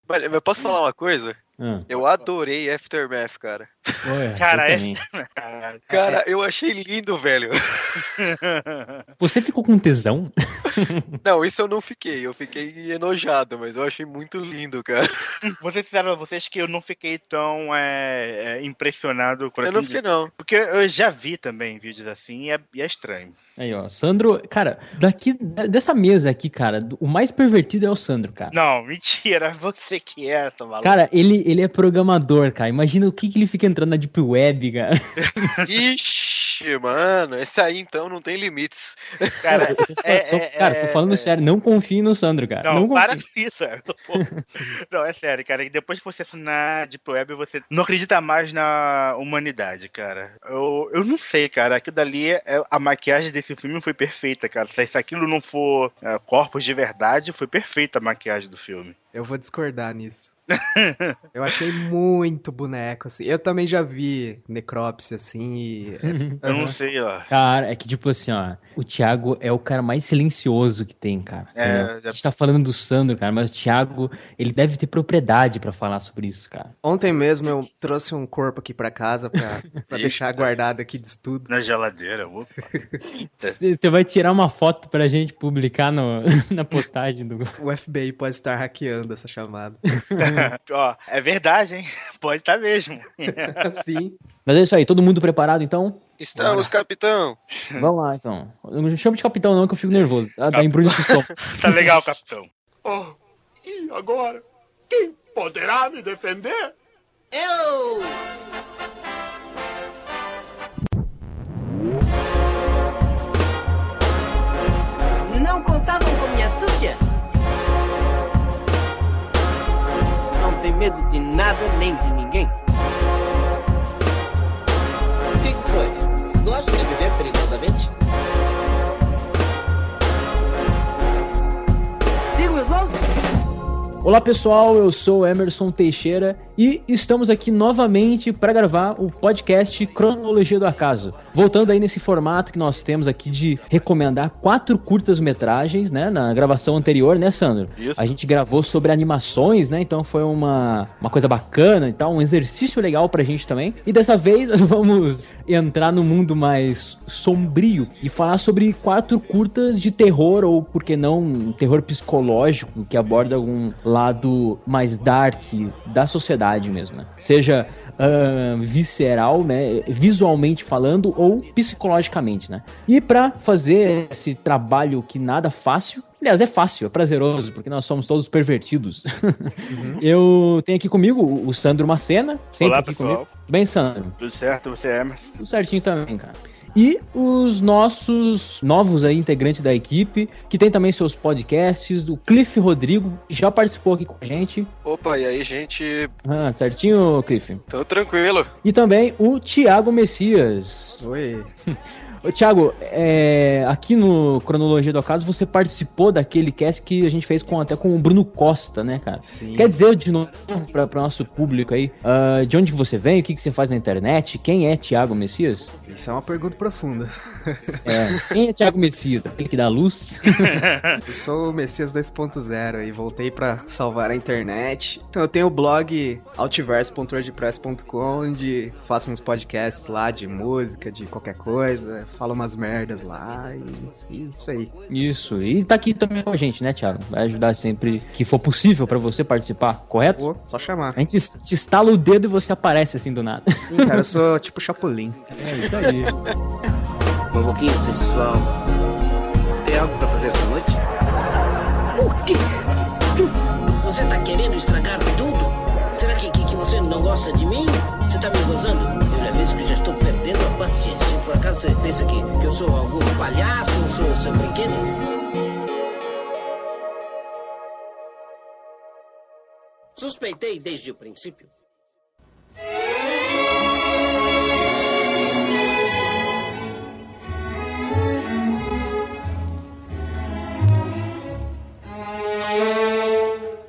Mas eu posso falar uma coisa? Eu adorei Aftermath, cara. Cara, Cara, eu achei lindo, velho. Você ficou com tesão? Não, isso eu não fiquei. Eu fiquei enojado, mas eu achei muito lindo, cara. Vou ser sincero a vocês que eu não fiquei tão impressionado com Eu não fiquei, não. Porque eu já vi também vídeos assim e é estranho. Aí, ó. Sandro, cara, dessa mesa aqui, cara, o mais pervertido é o Sandro, cara. Não, mentira. Você que é, tá maluco. Cara, ele é programador, cara. Imagina o que ele fica entrando na Deep Web, cara. Ixi, mano. Esse aí, então, não tem limites. Cara, cara, tô falando sério. Não confie no Sandro, cara. Não para com isso, velho. Não, é sério, cara. E depois que você assinar a Deep Web, você não acredita mais na humanidade, cara. Eu não sei, cara. Aquilo dali, a maquiagem desse filme foi perfeita, cara. Se aquilo não for corpos de verdade, foi perfeita a maquiagem do filme. Eu vou discordar nisso. Eu achei muito boneco, assim. Eu também já vi necrópsia, assim, e... Eu não sei, ó. Cara, é que tipo assim, ó, o Thiago é o cara mais silencioso que tem, cara. A gente tá falando do Sandro, cara, mas o Thiago, ele deve ter propriedade pra falar sobre isso, cara. Ontem mesmo eu trouxe um corpo aqui pra casa pra deixar guardado aqui de estudo. Na geladeira, opa. Você vai tirar uma foto pra gente publicar na postagem do... O FBI pode estar hackeando essa chamada. Ó, é verdade, hein? Pode estar mesmo. Sim. Mas é isso aí, todo mundo preparado, então? Estamos, capitão. Vamos lá, então. Não me chama de capitão, não, que eu fico nervoso. Dá embrulho no pistão. Tá legal, capitão. E agora? Quem poderá me defender? Eu! Não contavam com minha súcia? Não tem medo de nada nem de ninguém. O que foi? Gosto de viver perigosamente? Silencioso? Olá pessoal, eu sou Emerson Teixeira e estamos aqui novamente para gravar o podcast Cronologia do Acaso. Voltando aí nesse formato que nós temos aqui de recomendar 4 curtas-metragens, né, na gravação anterior, né, Sandro? Isso. A gente gravou sobre animações, né, então foi uma coisa bacana e tal, um exercício legal pra gente também. E dessa vez vamos entrar no mundo mais sombrio e falar sobre 4 curtas de terror, ou por que não, um terror psicológico que aborda algum lado mais dark da sociedade mesmo, né? Seja visceral, né, visualmente falando, ou psicologicamente, né? E pra fazer esse trabalho que nada fácil, aliás, é fácil, é prazeroso, porque nós somos todos pervertidos. Eu tenho aqui comigo o Sandro Macena, sempre Olá, aqui pessoal. comigo. Bem, Sandro? Tudo certo, você é, Emerson? Tudo certinho também, cara. E os nossos novos aí integrantes da equipe, que tem também seus podcasts, o Cliff Rodrigo, que já participou aqui com a gente. Opa, e aí, gente? Certinho, Cliff? Tô tranquilo. E também o Thiago Messias. Oi. Ô, Thiago, aqui no Cronologia do Acaso você participou daquele cast que a gente fez até com o Bruno Costa, né, cara? Sim. Quer dizer de novo para o nosso público aí, de onde que você vem, o que você faz na internet, quem é Thiago Messias? Isso é uma pergunta profunda. Quem é Thiago Messias? Aquele que dá luz? Eu sou o Messias 2.0 e voltei pra salvar a internet. Então eu tenho o blog altiverso.wordpress.com, onde faço uns podcasts lá de música, de qualquer coisa, falo umas merdas lá e isso aí. Isso, e tá aqui também com a gente, né, Thiago? Vai ajudar sempre que for possível pra você participar, correto? Pô, só chamar. A gente te estala o dedo e você aparece assim do nada. Sim, cara, eu sou tipo Chapolin. É isso aí. Um pouquinho sensual. Tem algo pra fazer essa noite? O quê? Você tá querendo estragar tudo? Será que você não gosta de mim? Você tá me gozando? Eu já vejo que já estou perdendo a paciência. Por acaso você pensa que eu sou algum palhaço ou sou seu brinquedo? Suspeitei desde o princípio.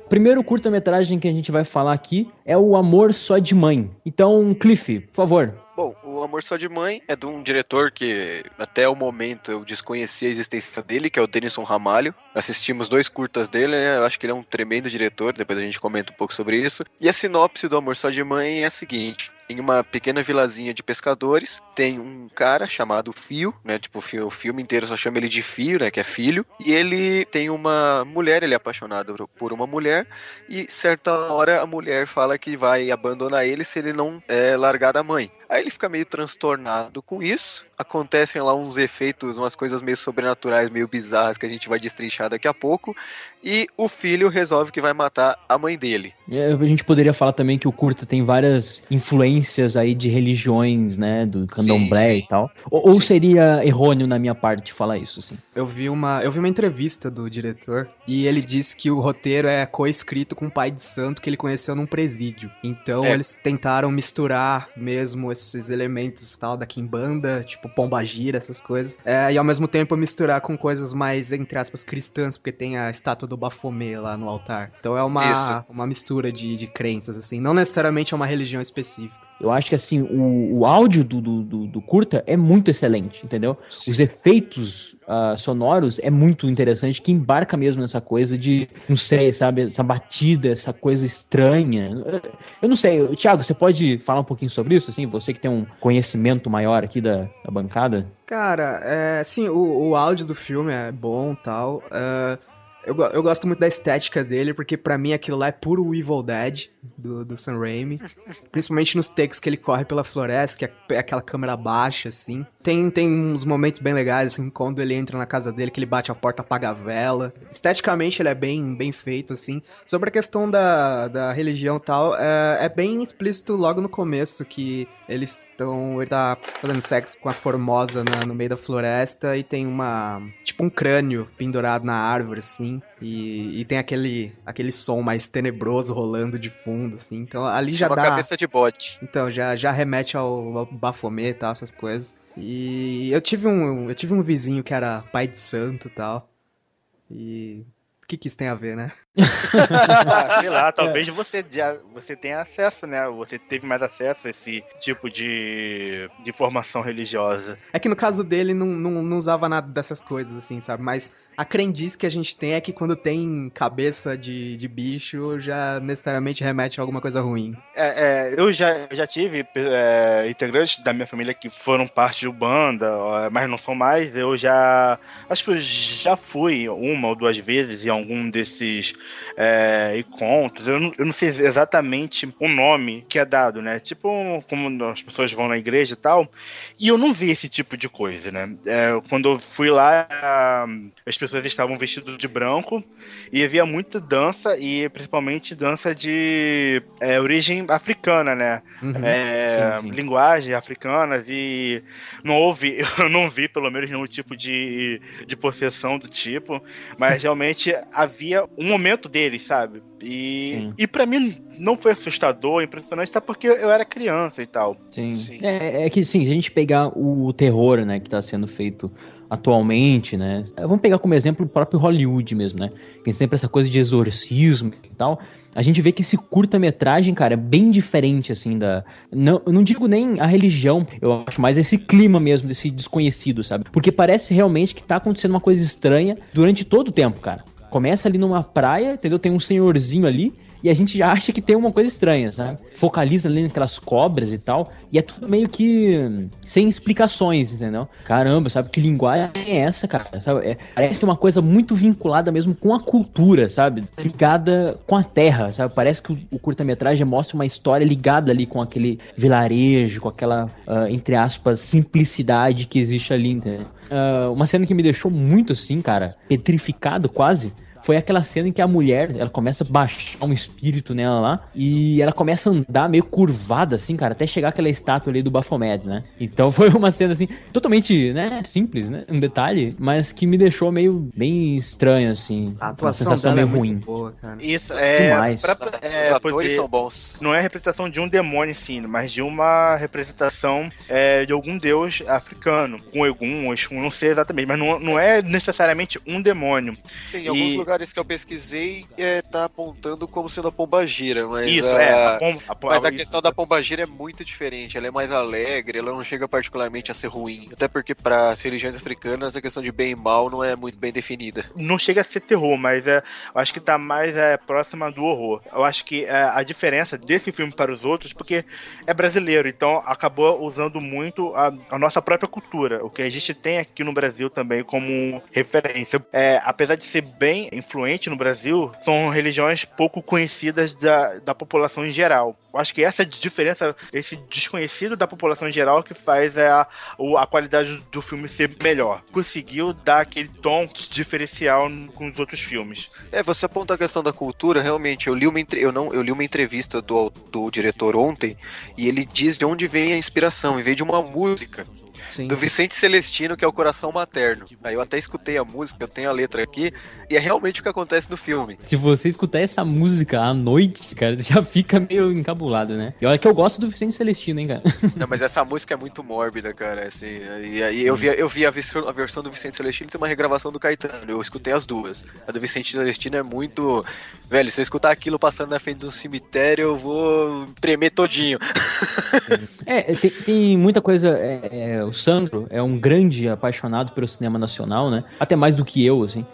O primeiro curta-metragem que a gente vai falar aqui é o Amor Só de Mãe. Então, Cliff, por favor. Bom, o Amor Só de Mãe é de um diretor que até o momento eu desconhecia a existência dele, que é o Denison Ramalho. assistimos 2 curtas dele, né? Eu acho que ele é um tremendo diretor, depois a gente comenta um pouco sobre isso. E a sinopse do Amor Só de Mãe é a seguinte: em uma pequena vilazinha de pescadores, tem um cara chamado Fio, né? Tipo, o filme inteiro só chama ele de Fio, né? Que é filho. E ele tem uma mulher, ele é apaixonado por uma mulher. E certa hora a mulher fala que vai abandonar ele se ele não largar da mãe. Aí ele fica meio transtornado com isso. Acontecem lá uns efeitos, umas coisas meio sobrenaturais, meio bizarras que a gente vai destrinchar daqui a pouco. E o filho resolve que vai matar a mãe dele. A gente poderia falar também que o curta tem várias influências aí de religiões, né? Do candomblé e tal. Ou seria errôneo na minha parte falar isso, assim? Eu vi uma entrevista do diretor e ele disse que o roteiro é co-escrito com um pai de santo que ele conheceu num presídio. Então eles tentaram misturar mesmo esses elementos tal da quimbanda, tipo pombagira, essas coisas. E ao mesmo tempo misturar com coisas mais, entre aspas, cristãs, porque tem a estátua do Bafomé lá no altar. Então é uma mistura de crenças, assim. Não necessariamente é uma religião específica. Eu acho que, assim, o áudio do curta é muito excelente, entendeu? Sim. Os efeitos sonoros é muito interessante, que embarca mesmo nessa coisa de, não sei, sabe, essa batida, essa coisa estranha. Eu não sei, Thiago, você pode falar um pouquinho sobre isso, assim? Você que tem um conhecimento maior aqui da bancada? Cara, sim, o áudio do filme é bom e tal. Eu gosto muito da estética dele, porque pra mim aquilo lá é puro Evil Dead, do Sam Raimi. Principalmente nos takes que ele corre pela floresta, que é aquela câmera baixa, assim. Tem uns momentos bem legais, assim, quando ele entra na casa dele, que ele bate a porta, apaga a vela. Esteticamente ele é bem feito, assim. Sobre a questão da religião e tal, é bem explícito logo no começo, que ele tá fazendo sexo com a Formosa no meio da floresta e tem tipo um crânio pendurado na árvore, assim. E tem aquele som mais tenebroso rolando de fundo, assim. Então ali já dá... uma cabeça de bode. Então já remete ao Bafomé e tal, essas coisas. E eu tive um vizinho que era pai de santo e tal. E... o que isso tem a ver, né? Sei lá, talvez você tenha acesso, né? Você teve mais acesso a esse tipo de formação religiosa. É que no caso dele não usava nada dessas coisas, assim, sabe? Mas a crendice que a gente tem é que quando tem cabeça de bicho, já necessariamente remete a alguma coisa ruim. Eu já tive integrantes da minha família que foram parte de Umbanda, mas não são mais. Acho que eu já fui 1 ou 2 vezes em algum desses encontros. Eu não sei exatamente o nome que é dado, né? Tipo, como as pessoas vão na igreja e tal. E eu não vi esse tipo de coisa, né? Quando eu fui lá, as pessoas estavam vestidas de branco e havia muita dança, e principalmente dança de origem africana, né? Uhum. Sim. Linguagem africanas, e eu não vi pelo menos nenhum tipo de possessão do tipo, mas realmente havia um momento deles, sabe? E pra mim não foi assustador, impressionante, só porque eu era criança e tal. Sim. É que, sim, se a gente pegar o terror, né, que tá sendo feito atualmente, né, vamos pegar como exemplo o próprio Hollywood mesmo, né, tem sempre essa coisa de exorcismo e tal. A gente vê que esse curta-metragem, cara, é bem diferente, assim, eu não digo nem a religião, eu acho mais esse clima mesmo, desse desconhecido, sabe? Porque parece realmente que tá acontecendo uma coisa estranha durante todo o tempo, cara. Começa ali numa praia, entendeu? Tem um senhorzinho ali e a gente já acha que tem uma coisa estranha, sabe? Focaliza ali naquelas cobras e tal, e é tudo meio que sem explicações, entendeu? Caramba, sabe? Que linguagem é essa, cara? Sabe? Parece que é uma coisa muito vinculada mesmo com a cultura, sabe? Ligada com a terra, sabe? Parece que o curta-metragem mostra uma história ligada ali com aquele vilarejo, com aquela, entre aspas, simplicidade que existe ali, entendeu? Uma cena que me deixou muito assim, cara, petrificado quase, foi aquela cena em que a mulher, ela começa a baixar um espírito nela lá, e ela começa a andar meio curvada, assim, cara, até chegar aquela estátua ali do Baphomet, né? Então foi uma cena, assim, totalmente, né, simples, né, um detalhe, mas que me deixou bem estranho, assim. A atuação dela meio é muito ruim. boa, cara. Isso, Demais. Os atores são bons. Não é a representação de um demônio, sim, mas de uma representação de algum deus africano, com Egum, Exu, não sei exatamente, mas não é necessariamente um demônio. Sim, em alguns lugares lugares que eu pesquisei tá apontando como sendo a Pombagira, mas Isso, mas a questão da Pombagira é muito diferente, ela é mais alegre, ela não chega particularmente a ser ruim, até porque para as religiões africanas a questão de bem e mal não é muito bem definida. Não chega a ser terror, mas eu acho que tá mais próxima do horror. Eu acho que a diferença desse filme para os outros, porque é brasileiro, então acabou usando muito a nossa própria cultura, o que a gente tem aqui no Brasil também como referência. Apesar de ser bem influente no Brasil, são religiões pouco conhecidas da população em geral. Eu acho que essa diferença, esse desconhecido da população em geral, que faz a qualidade do filme ser melhor. Conseguiu dar aquele tom diferencial com os outros filmes. Você aponta a questão da cultura, realmente, eu li uma entrevista do diretor ontem, e ele diz de onde vem a inspiração, e veio de uma música. Sim. Do Vicente Celestino, que é o Coração Materno. Aí eu até escutei a música, eu tenho a letra aqui, e é realmente o que acontece no filme. Se você escutar essa música à noite, cara, você já fica meio encabulado, né? E olha que eu gosto do Vicente Celestino, hein, cara? Não, mas essa música é muito mórbida, cara, assim, e aí eu vi a versão do Vicente Celestino e tem uma regravação do Caetano, eu escutei as duas. A do Vicente Celestino é muito... Velho, se eu escutar aquilo passando na frente de um cemitério, eu vou tremer todinho. Tem muita coisa... O Sandro é um grande apaixonado pelo cinema nacional, né? Até mais do que eu, assim.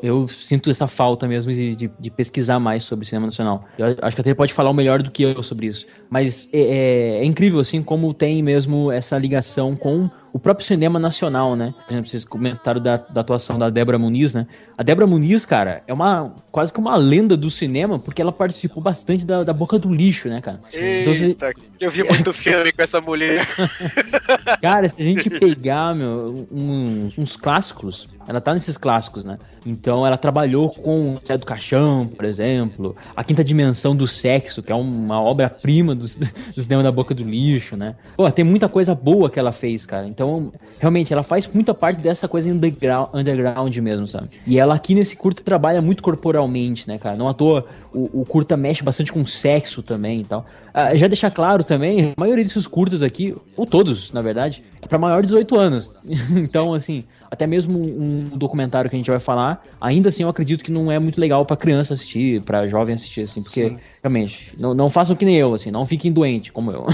Eu sinto essa falta mesmo de pesquisar mais sobre cinema nacional. Eu acho que até ele pode falar o melhor do que eu sobre isso. Mas é incrível, assim, como tem mesmo essa ligação com o próprio cinema nacional, né? Por exemplo, vocês comentaram da atuação da Débora Muniz, né? A Débora Muniz, cara, é quase que uma lenda do cinema, porque ela participou bastante da Boca do Lixo, né, cara? Eita, então, eu vi muito filme com essa mulher. Cara, se a gente pegar, uns clássicos, ela tá nesses clássicos, né? Então ela trabalhou com Zé do Caixão, por exemplo, A Quinta Dimensão do Sexo, que é uma obra-prima do cinema da Boca do Lixo, né? Pô, tem muita coisa boa que ela fez, cara. Então, realmente, ela faz muita parte dessa coisa underground mesmo, sabe? E ela aqui nesse curta trabalha muito corporalmente, né, cara? Não à toa, o curta mexe bastante com sexo também e tal. Já deixar claro também, a maioria desses curtas aqui, ou todos, na verdade, é pra maior de 18 anos. Então, assim, até mesmo um documentário que a gente vai falar, ainda assim eu acredito que não é muito legal pra criança assistir, pra jovem assistir, assim, porque, sim, realmente, não façam que nem eu, assim, não fiquem doentes como eu.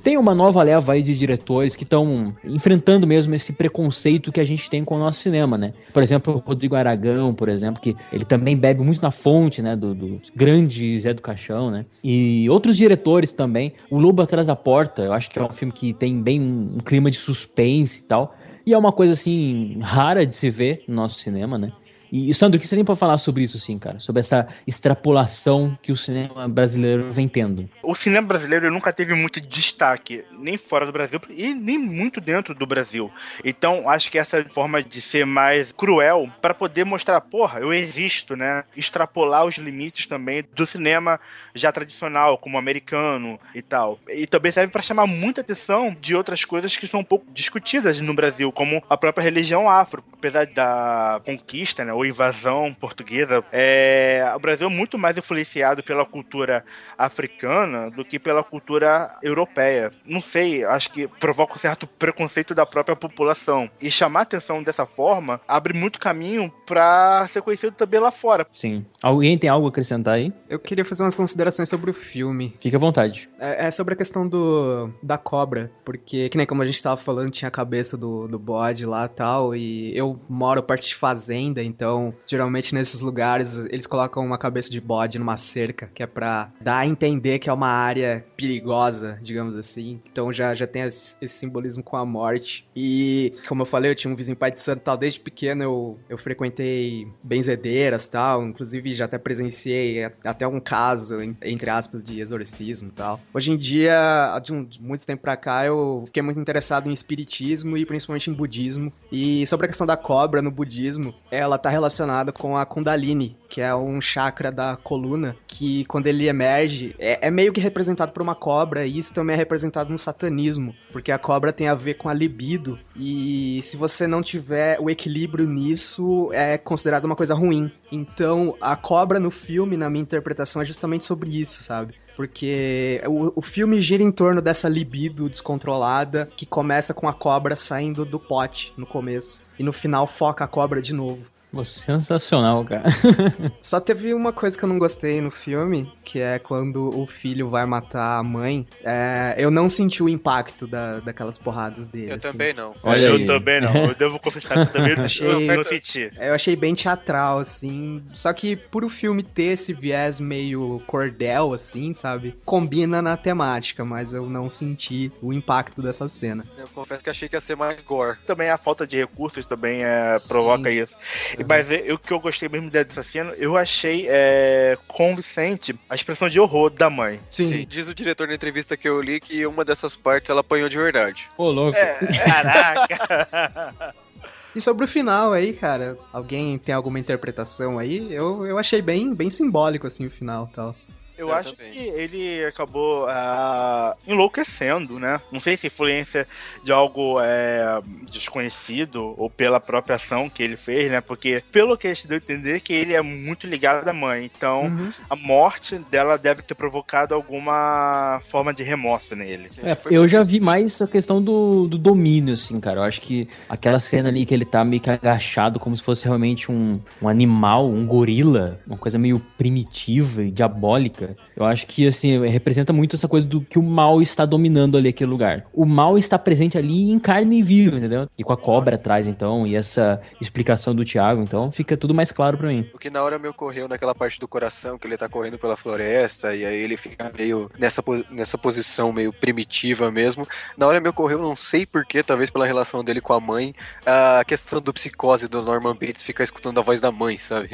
Tem uma nova leva aí de diretores que estão enfrentando mesmo esse preconceito que a gente tem com o nosso cinema, né? Por exemplo, o Rodrigo Aragão, por exemplo, que ele também bebe muito na fonte, né, do grande Zé do Caixão, né? E outros diretores também. O Lobo Atrás da Porta, eu acho que é um filme que tem bem um clima de suspense e tal. E é uma coisa, assim, rara de se ver no nosso cinema, né? E, Sandro, o que você tem pra falar sobre isso, assim, cara? Sobre essa extrapolação que o cinema brasileiro vem tendo. O cinema brasileiro nunca teve muito destaque, nem fora do Brasil e nem muito dentro do Brasil. Então, acho que essa forma de ser mais cruel para poder mostrar, porra, eu existo, né? Extrapolar os limites também do cinema já tradicional, como americano e tal. E também serve para chamar muita atenção de outras coisas que são um pouco discutidas no Brasil, como a própria religião afro. Apesar da conquista, né, ou invasão portuguesa, o Brasil é muito mais influenciado pela cultura africana do que pela cultura europeia. Não sei, acho que provoca um certo preconceito da própria população. E chamar atenção dessa forma abre muito caminho para ser conhecido também lá fora. Sim. Alguém tem algo a acrescentar aí? Eu queria fazer umas considerações sobre o filme. Fique à vontade. É sobre a questão da cobra, porque, que nem como a gente tava falando, tinha a cabeça do bode lá e tal, e eu moro perto de fazenda, então geralmente nesses lugares eles colocam uma cabeça de bode numa cerca, que é pra dar a entender que é uma área perigosa, digamos assim. Então já tem esse simbolismo com a morte. E, como eu falei, eu tinha um vizinho pai de santo e tal. Desde pequeno eu frequentei benzedeiras e tal. Inclusive já até presenciei até um caso, entre aspas, de exorcismo e tal. Hoje em dia, de muito tempo pra cá, eu fiquei muito interessado em espiritismo e principalmente em budismo. E sobre a questão da cobra no budismo, ela tá relacionada com a Kundalini, que é um chakra da coluna, que quando ele emerge, é meio que representado por uma cobra, e isso também é representado no satanismo, porque a cobra tem a ver com a libido, e se você não tiver o equilíbrio nisso, é considerado uma coisa ruim. Então, a cobra no filme, na minha interpretação, é justamente sobre isso, sabe? Porque o filme gira em torno dessa libido descontrolada que começa com a cobra saindo do pote no começo, e no final foca a cobra de novo. Pô, sensacional, cara. Só teve uma coisa que eu não gostei no filme, que é quando o filho vai matar a mãe. Eu não senti o impacto daquelas porradas dele. Eu assim. também não. Olha eu aí. também não. Eu devo confessar que eu também não senti. Eu achei bem teatral, assim. Só que por o filme ter esse viés meio cordel, assim, sabe? Combina na temática, mas eu não senti o impacto dessa cena. Eu confesso que achei que ia ser mais gore. Também a falta de recursos também Sim. provoca isso. Mas o que eu gostei mesmo dessa cena, eu achei convincente a expressão de horror da mãe. Sim, diz o diretor na entrevista que eu li que uma dessas partes ela apanhou de verdade. Ô, louco. Caraca! E sobre o final aí, cara, alguém tem alguma interpretação aí? Eu achei bem simbólico, assim, o final e tal. Eu acho que ele acabou enlouquecendo, né? Não sei se influência de algo desconhecido ou pela própria ação que ele fez, né? Porque, pelo que a gente deu a entender, que ele é muito ligado à mãe. Então, a morte dela deve ter provocado alguma forma de remorso nele. Eu já vi mais a questão do domínio, assim, cara. Eu acho que aquela cena ali que ele tá meio que agachado, como se fosse realmente um animal, um gorila, uma coisa meio primitiva e diabólica. Eu acho que, assim, representa muito essa coisa do que o mal está dominando ali aquele lugar. O mal está presente ali em carne viva, entendeu? E com a cobra atrás, então, e essa explicação do Thiago, então, fica tudo mais claro pra mim. O que na hora me ocorreu naquela parte do coração, que ele tá correndo pela floresta, e aí ele fica meio nessa posição meio primitiva mesmo. Na hora me ocorreu, não sei porquê, talvez pela relação dele com a mãe, a questão do psicose do Norman Bates ficar escutando a voz da mãe, sabe?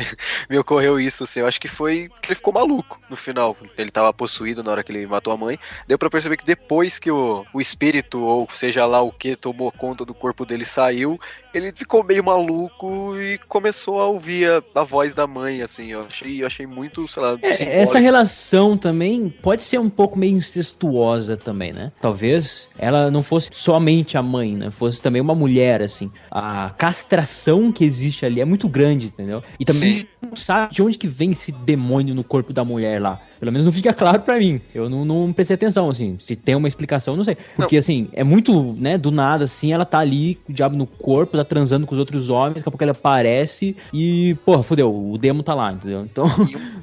Me ocorreu isso, assim, eu acho que foi que ele ficou maluco no final. Ele tava possuído na hora que ele matou a mãe. Deu pra perceber que depois que o espírito, ou seja lá o que, tomou conta do corpo dele, saiu, ele ficou meio maluco e começou a ouvir a voz da mãe, assim. Eu achei muito, sei lá, essa relação também pode ser um pouco meio incestuosa também, né? Talvez ela não fosse somente a mãe, né? Fosse também uma mulher, assim. A castração que existe ali é muito grande, entendeu? E também não sabe de onde que vem esse demônio no corpo da mulher lá. Pelo menos não fica claro pra mim. Eu não prestei atenção, assim. Se tem uma explicação, não sei. Porque, assim, é muito, né, do nada, assim, ela tá ali, com o diabo no corpo, tá transando com os outros homens, daqui a pouco ela aparece e, porra, fudeu, o demo tá lá, entendeu? Então,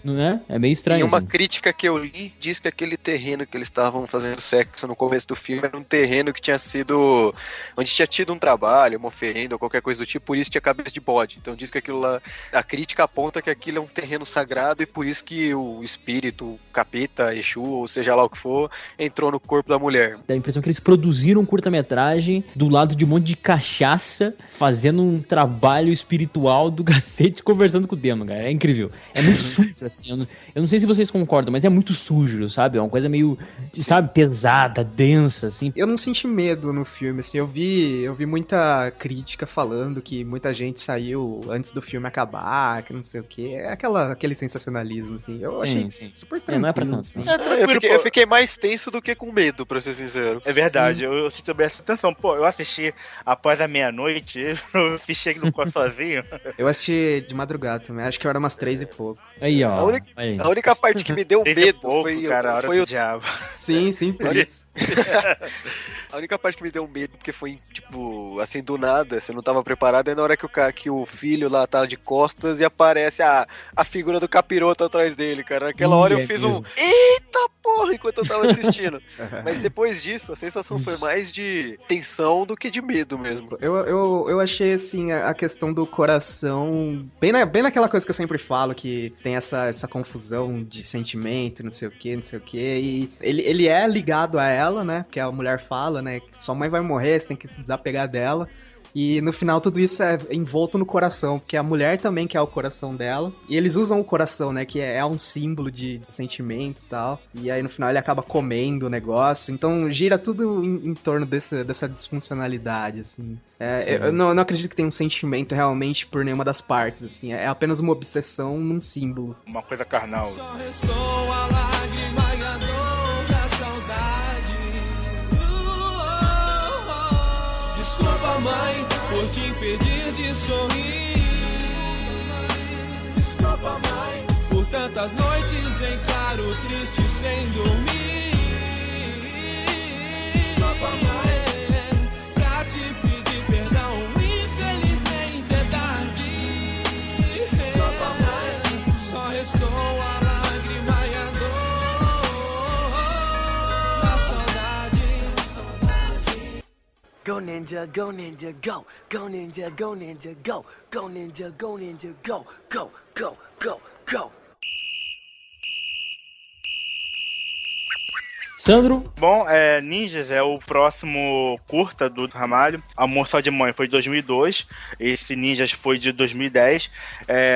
né, é meio estranho. E uma assim. crítica que eu li diz que aquele terreno que eles estavam fazendo sexo no começo do filme era um terreno que tinha sido, onde tinha tido um trabalho, uma oferenda ou qualquer coisa do tipo, por isso tinha cabeça de bode. Então diz que aquilo lá, a crítica aponta que aquilo é um terreno sagrado e por isso que o espírito, o capeta, Exu, ou seja lá o que for, entrou no corpo da mulher. Dá a impressão que eles produziram um curta-metragem do lado de um monte de cachaça, fazendo um trabalho espiritual do cacete, conversando com o demo, cara. É incrível. É muito sujo, assim. Eu não sei se vocês concordam, mas é muito sujo, sabe? É uma coisa meio, sabe, pesada, densa, assim. Eu não senti medo no filme, assim. Eu vi muita crítica falando que muita gente saiu antes do filme acabar, que não sei o quê. É aquele sensacionalismo, assim. Eu achei super tranquilo. Não é pra tanto. Assim. Eu fiquei mais tenso do que com medo, pra ser sincero. É verdade, eu senti também essa tensão. Pô, eu assisti após a meia-noite, eu assisti no quarto sozinho. Eu assisti de madrugada também, acho que era umas 3 e pouco. Aí, ó. A única parte que me deu medo foi o diabo. Sim, por isso. A única parte que me deu medo, porque foi, tipo, assim, do nada, você não tava preparado, é na hora que o filho lá tá de costas e aparece a figura do capiroto atrás dele, cara. Naquela hora eu fiz um eita porra enquanto eu tava assistindo. Mas depois disso, a sensação foi mais de tensão do que de medo mesmo. Eu achei, assim, a questão do coração bem naquela coisa que eu sempre falo, que tem essa confusão de sentimento, não sei o que. E ele é ligado a ela, né? Porque a mulher fala, né? Que sua mãe vai morrer, você tem que se desapegar dela. E no final tudo isso é envolto no coração, porque a mulher também quer o coração dela. E eles usam o coração, né, que é um símbolo de sentimento e tal. E aí no final ele acaba comendo o negócio. Então gira tudo em torno dessa disfuncionalidade, assim. Eu não acredito que tenha um sentimento realmente por nenhuma das partes, assim. É apenas uma obsessão num símbolo. Uma coisa carnal. Só restou a lágrima e a dor da saudade. Desculpa, mãe, por te impedir de sorrir. Desculpa, mãe, por tantas noites em claro, triste, sem dormir. Desculpa, mãe, pra te pedir perdão, infelizmente é tarde. Go ninja, go ninja, go. Go ninja, go ninja, go. Go ninja, go ninja, go. Go, go, go, go. Sandro? Bom, Ninjas é o próximo curta do Ramalho. Amor Só de Mãe foi de 2002. Esse Ninjas foi de 2010.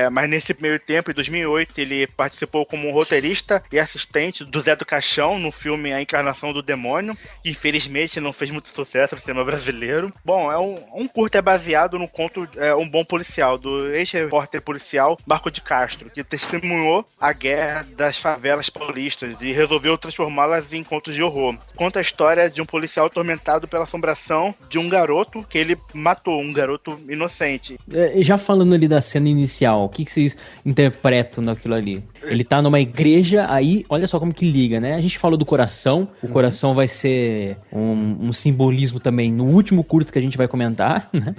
Mas nesse meio tempo, em 2008, ele participou como roteirista e assistente do Zé do Caixão no filme A Encarnação do Demônio. Que infelizmente não fez muito sucesso no cinema brasileiro. Bom, um curta baseado no conto Um Bom Policial, do ex-repórter policial Marco de Castro, que testemunhou a guerra das favelas paulistas e resolveu transformá-las em contos de horror. Conta a história de um policial atormentado pela assombração de um garoto que ele matou, um garoto inocente. Já falando ali da cena inicial, o que vocês interpretam naquilo ali? Ele tá numa igreja, aí, olha só como que liga, né? A gente falou do coração, o coração vai ser um simbolismo também no último curto que a gente vai comentar, né?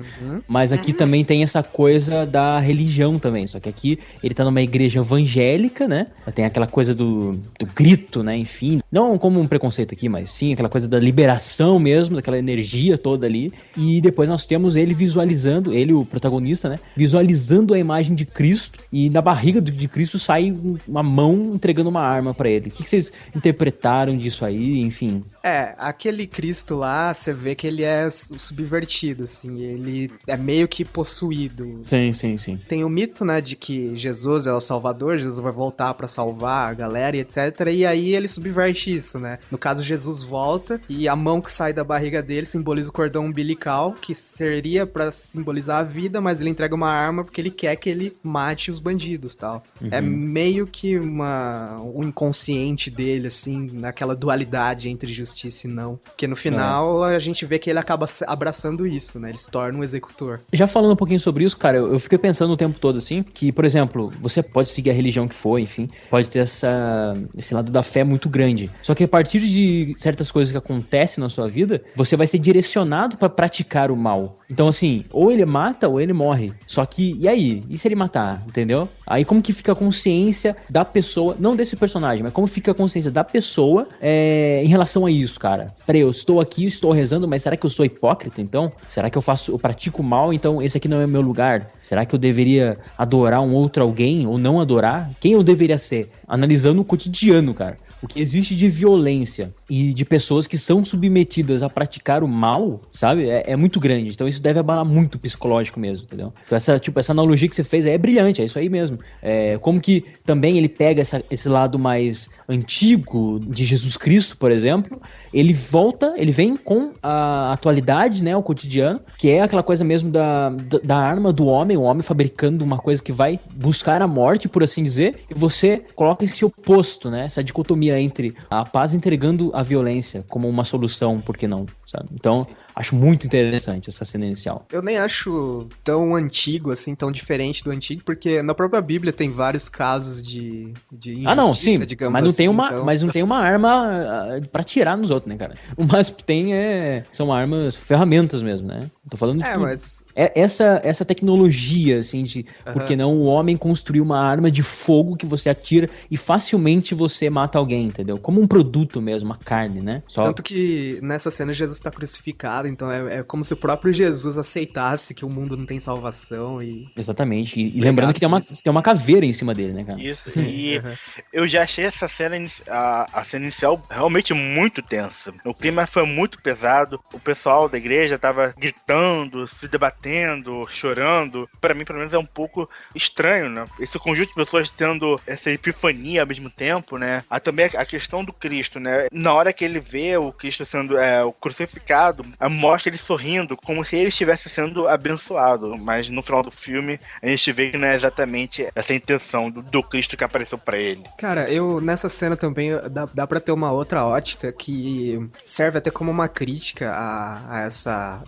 Mas aqui também tem essa coisa da religião também, só que aqui ele tá numa igreja evangélica, né? Tem aquela coisa do grito, né? Enfim, não como um preconceito aqui, mas sim aquela coisa da liberação mesmo, daquela energia toda ali. E depois nós temos ele visualizando, ele, o protagonista, né? Visualizando a imagem de Cristo, e da barriga de Cristo sai uma mão entregando uma arma pra ele. O que vocês interpretaram disso aí, enfim? Aquele Cristo lá, você vê que ele é subvertido, assim, ele é meio que possuído. Sim. Tem o mito, né, de que Jesus é o Salvador, Jesus vai voltar pra salvar a galera e etc, e aí ele subverte isso, né? No caso, Jesus volta e a mão que sai da barriga dele simboliza o cordão umbilical, que seria pra simbolizar a vida, mas ele entrega uma arma porque ele quer que ele mate os bandidos, tal. É meio que um inconsciente dele, assim, naquela dualidade entre justiça e não. Porque no final a gente vê que ele acaba abraçando isso, né? Ele se torna um executor. Já falando um pouquinho sobre isso, cara, eu fiquei pensando o tempo todo, assim, que, por exemplo, você pode seguir a religião que for, enfim, pode ter esse lado da fé muito grande. Só que a partir de certas coisas que acontecem na sua vida, você vai ser direcionado pra praticar o mal. Então, assim, ou ele mata ou ele morre. Só que, e aí? E se ele matar? Entendeu? Aí como que fica a consciência da pessoa, não desse personagem, mas como fica a consciência da pessoa em relação a isso, cara? Peraí, eu estou aqui, estou rezando, mas será que eu sou hipócrita, então? Será que eu pratico mal, então esse aqui não é o meu lugar? Será que eu deveria adorar um outro alguém ou não adorar? Quem eu deveria ser? Analisando o cotidiano, cara. O que existe de violência e de pessoas que são submetidas a praticar o mal, sabe? É muito grande. Então isso deve abalar muito o psicológico mesmo, entendeu? Então essa analogia que você fez é brilhante, é isso aí mesmo. Como que também ele pega esse lado mais antigo de Jesus Cristo, por exemplo, ele vem com a atualidade, né, o cotidiano, que é aquela coisa mesmo da arma do homem, o homem fabricando uma coisa que vai buscar a morte, por assim dizer, e você coloca esse oposto, né, essa dicotomia entre a paz entregando a violência como uma solução, por que não, sabe? Então, acho muito interessante essa cena inicial. Eu nem acho tão antigo, assim, tão diferente do antigo, porque na própria Bíblia tem vários casos de injustiça, não, sim, digamos mas não assim. Tem uma arma pra tirar nos outros, né, cara? O máximo que tem são armas, ferramentas mesmo, né? Tô falando de tudo. Mas... Essa tecnologia, assim, de porque não o homem construiu uma arma de fogo que você atira e facilmente você mata alguém, entendeu? Como um produto mesmo, uma carne, né? Tanto que nessa cena Jesus tá crucificado, então é como se o próprio Jesus aceitasse que o mundo não tem salvação e... Exatamente, e lembrando que tem uma caveira em cima dele, né, cara? Isso, e eu já achei essa cena, a cena inicial realmente muito tensa. O clima foi muito pesado, o pessoal da igreja tava gritando, se debatendo, chorando. Pra mim, pelo menos, é um pouco estranho, né? Esse conjunto de pessoas tendo essa epifania ao mesmo tempo, né? Também a questão do Cristo, né? Na hora que ele vê o Cristo sendo crucificado, mostra ele sorrindo, como se ele estivesse sendo abençoado. Mas no final do filme, a gente vê que não é exatamente essa intenção do Cristo que apareceu pra ele. Cara, nessa cena também dá pra ter uma outra ótica que serve até como uma crítica a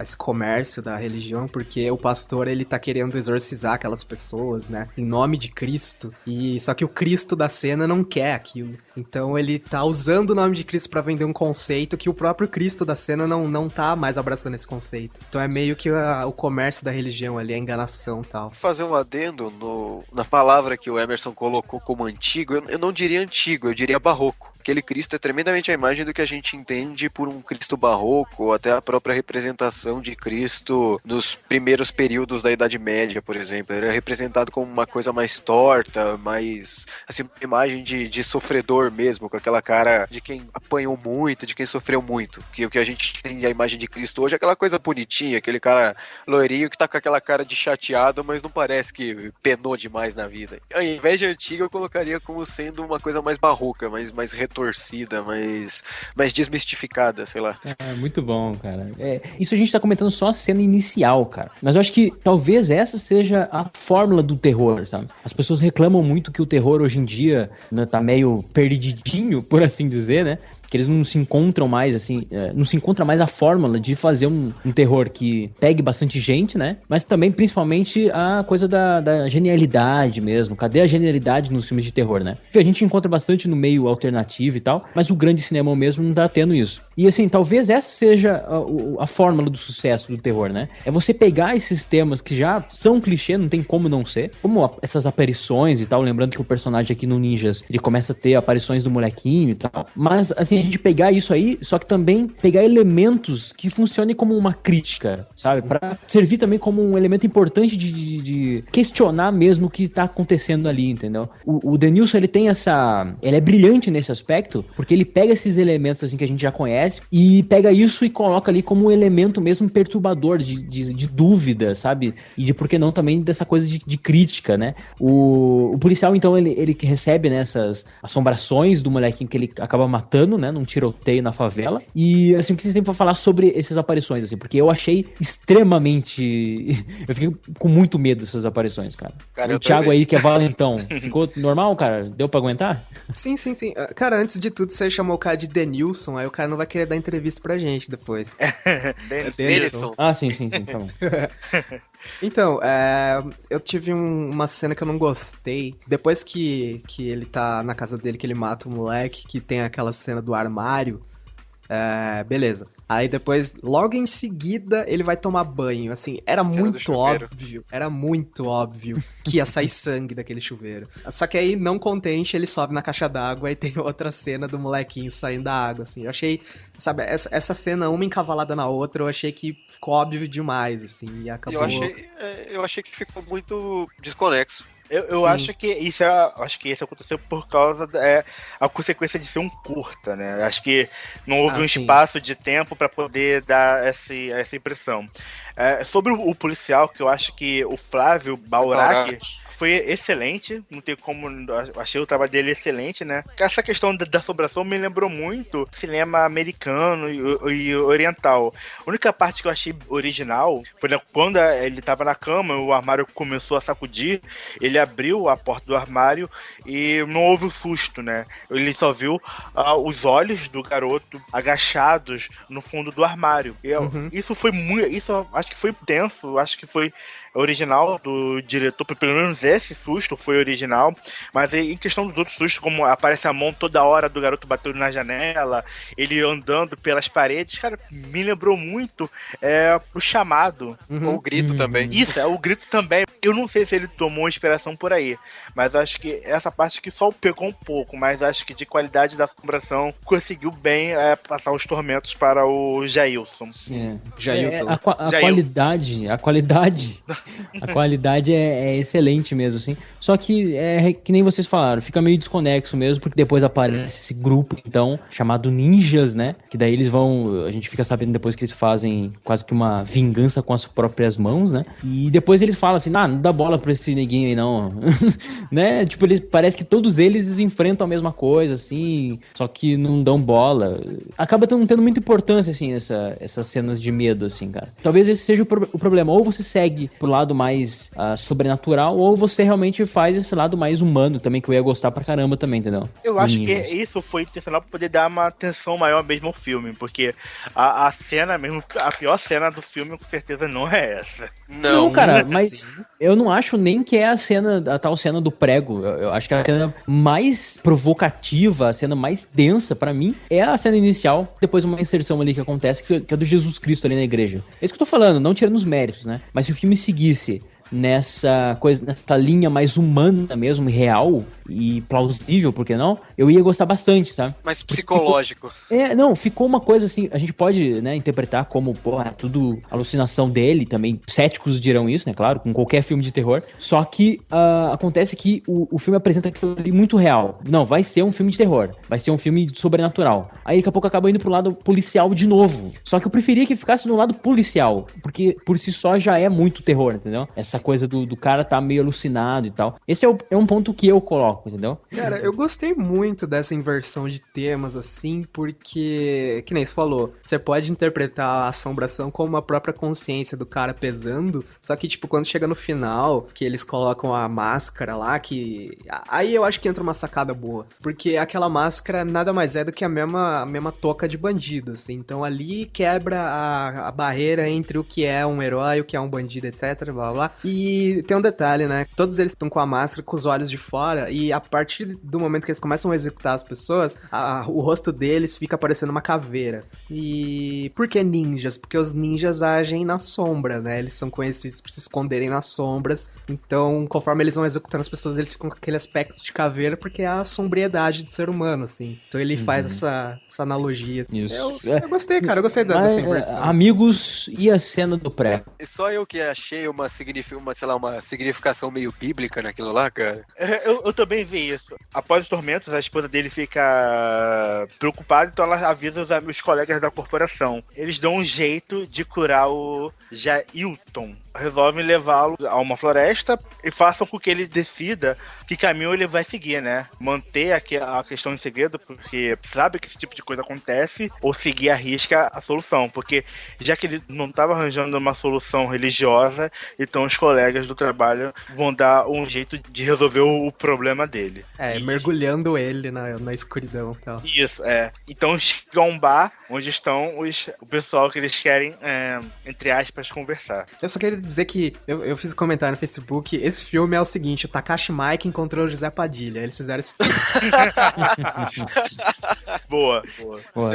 esse comércio da religião, porque o pastor, ele tá querendo exorcizar aquelas pessoas, né, em nome de Cristo, só que o Cristo da cena não quer aquilo. Então ele tá usando o nome de Cristo pra vender um conceito que o próprio Cristo da cena não tá mais abraçando esse conceito. Então é meio que o comércio da religião ali, a enganação e tal. Vou fazer um adendo na palavra que o Emerson colocou como antigo. Eu não diria antigo, eu diria barroco. aquele Cristo é tremendamente a imagem do que a gente entende por um Cristo barroco, ou até a própria representação de Cristo nos primeiros períodos da Idade Média, por exemplo. Ele é representado como uma coisa mais torta, mais, assim, uma imagem de sofredor mesmo, com aquela cara de quem apanhou muito, de quem sofreu muito. Que o que a gente tem a imagem de Cristo hoje é aquela coisa bonitinha, aquele cara loirinho que tá com aquela cara de chateado, mas não parece que penou demais na vida. Ao invés de antiga, eu colocaria como sendo uma coisa mais barroca, mais retorcida, mais desmistificada, sei lá. Muito bom, cara. Isso a gente tá comentando só a cena inicial, cara. Mas eu acho que talvez essa seja a fórmula do terror, sabe? As pessoas reclamam muito que o terror hoje em dia, né, tá meio perdidinho, por assim dizer, né? Que eles não se encontram mais, assim, não se encontra mais a fórmula de fazer um terror que pegue bastante gente, né? Mas também, principalmente, a coisa da genialidade mesmo. Cadê a genialidade nos filmes de terror, né? A gente encontra bastante no meio alternativo e tal, mas o grande cinema mesmo não tá tendo isso. E, assim, talvez essa seja a fórmula do sucesso do terror, né? É você pegar esses temas que já são clichê, não tem como não ser, como essas aparições e tal, lembrando que o personagem aqui no Ninjas, ele começa a ter aparições do molequinho e tal, mas, assim, a gente pegar isso aí, só que também pegar elementos que funcionem como uma crítica, sabe? Pra servir também como um elemento importante de questionar mesmo o que tá acontecendo ali, entendeu? O Denilson, ele tem ele é brilhante nesse aspecto, porque ele pega esses elementos, assim, que a gente já conhece, e pega isso e coloca ali como um elemento mesmo perturbador, de dúvida, sabe? E de, por que não, também dessa coisa de crítica, né? O policial, então, ele recebe, né, essas assombrações do molequinho que ele acaba matando, né, num tiroteio na favela. E, assim, o que vocês têm pra falar sobre essas aparições, assim? Porque eu achei extremamente... eu fiquei com muito medo dessas aparições, cara. O Thiago aí, que é valentão, ficou normal, cara? Deu pra aguentar? Sim. Cara, antes de tudo, você chamou o cara de Denilson, aí o cara não vai querer dar entrevista pra gente depois. Denilson. Ah, sim, tá bom. Então, eu tive uma cena que eu não gostei. Depois que ele tá na casa dele, que ele mata o moleque, que tem aquela cena do armário, beleza. Aí depois, logo em seguida, ele vai tomar banho. Assim, era muito óbvio que ia sair sangue daquele chuveiro. Só que aí, não contente, ele sobe na caixa d'água e tem outra cena do molequinho saindo da água, assim. Eu achei, sabe, essa cena, uma encavalada na outra, eu achei que ficou óbvio demais, assim, e acabou... Eu achei que ficou muito desconexo. Eu acho que isso aconteceu por causa a consequência de ser um curta, né? Acho que não houve um espaço de tempo para poder dar essa impressão. Sobre o policial, que eu acho que o Flávio Baurac foi excelente, não tem como, achei o trabalho dele excelente, né? Essa questão da assombração me lembrou muito cinema americano e oriental. A única parte que eu achei original foi quando ele tava na cama, o armário começou a sacudir, ele abriu a porta do armário e não houve o susto, né? Ele só viu os olhos do garoto agachados no fundo do armário. E isso foi muito, isso acho que foi tenso, acho que foi original do diretor, pelo menos esse susto foi original, mas em questão dos outros sustos, como aparece a mão toda hora do garoto batendo na janela, ele andando pelas paredes, cara, me lembrou muito o Chamado. O Grito também. Isso, o Grito também. Eu não sei se ele tomou inspiração por aí, mas acho que essa parte que só pegou um pouco, mas acho que de qualidade da assombração conseguiu bem passar os tormentos para o Jailson. Jailton. A qualidade é excelente mesmo, assim. Só que que nem vocês falaram, fica meio desconexo mesmo, porque depois aparece esse grupo, então, chamado Ninjas, né? Que daí eles vão... A gente fica sabendo depois que eles fazem quase que uma vingança com as próprias mãos, né? E depois eles falam assim, não dá bola pra esse neguinho aí, não. Né? Tipo, parece que todos eles enfrentam a mesma coisa, assim, só que não dão bola. Acaba tendo muita importância, assim, essas cenas de medo, assim, cara. Talvez esse seja o problema. Ou você segue pro lado mais sobrenatural, ou você realmente faz esse lado mais humano também, que eu ia gostar pra caramba também, entendeu? Eu acho que isso foi intencional pra poder dar uma atenção maior mesmo ao filme, porque a cena mesmo, a pior cena do filme com certeza não é essa. Não, cara, mas eu não acho nem que é a tal cena do prego. Eu acho que a cena mais provocativa, a cena mais densa pra mim é a cena inicial, depois uma inserção ali que acontece, que é do Jesus Cristo ali na igreja. É isso que eu tô falando, não tirando os méritos, né? Mas se o filme seguisse nessa coisa, nessa linha mais humana mesmo, real e plausível, por que não? Eu ia gostar bastante, sabe? Mais psicológico. Não, ficou uma coisa assim, a gente pode, né, interpretar como, é tudo alucinação dele, também céticos dirão isso, né, claro, com qualquer filme de terror, só que acontece que o filme apresenta aquilo ali muito real. Não, vai ser um filme de terror, vai ser um filme sobrenatural. Aí daqui a pouco acaba indo pro lado policial de novo. Só que eu preferia que ficasse no lado policial, porque por si só já é muito terror, entendeu? Essa coisa do cara tá meio alucinado e tal. Esse é um ponto que eu coloco, entendeu? Cara, eu gostei muito dessa inversão de temas, assim, porque, que nem você falou, você pode interpretar a assombração como a própria consciência do cara pesando, só que, tipo, quando chega no final, que eles colocam a máscara lá, que... Aí eu acho que entra uma sacada boa, porque aquela máscara nada mais é do que a mesma touca de bandido, assim, então ali quebra a barreira entre o que é um herói, o que é um bandido, etc, blá blá. E tem um detalhe, né, todos eles estão com a máscara, com os olhos de fora, e a partir do momento que eles começam a executar as pessoas, o rosto deles fica parecendo uma caveira. E por que ninjas? Porque os ninjas agem na sombra, né, eles são conhecidos por se esconderem nas sombras, então conforme eles vão executando as pessoas, eles ficam com aquele aspecto de caveira, porque é a sombriedade do ser humano, assim. Então ele faz essa analogia. Isso. Eu gostei, cara, eu gostei dessa inversão. Amigos e a cena do pré. E só eu que achei uma significação meio bíblica naquilo lá, cara. Eu também vi isso. Após os tormentos, a esposa dele fica preocupada, então ela avisa os colegas da corporação. Eles dão um jeito de curar o Jailton. Resolvem levá-lo a uma floresta e façam com que ele decida que caminho ele vai seguir, né? Manter a questão em segredo, porque sabe que esse tipo de coisa acontece, ou seguir à risca a solução, porque já que ele não estava arranjando uma solução religiosa, então os colegas do trabalho vão dar um jeito de resolver o problema dele. Mergulhando ele na escuridão e tal. Isso, Então chega a um bar onde estão o pessoal que eles querem, entre aspas, conversar. Eu só queria dizer que eu fiz um comentário no Facebook, esse filme é o seguinte, o Takashi Miike encontrou o José Padilha, eles fizeram esse filme. Boa.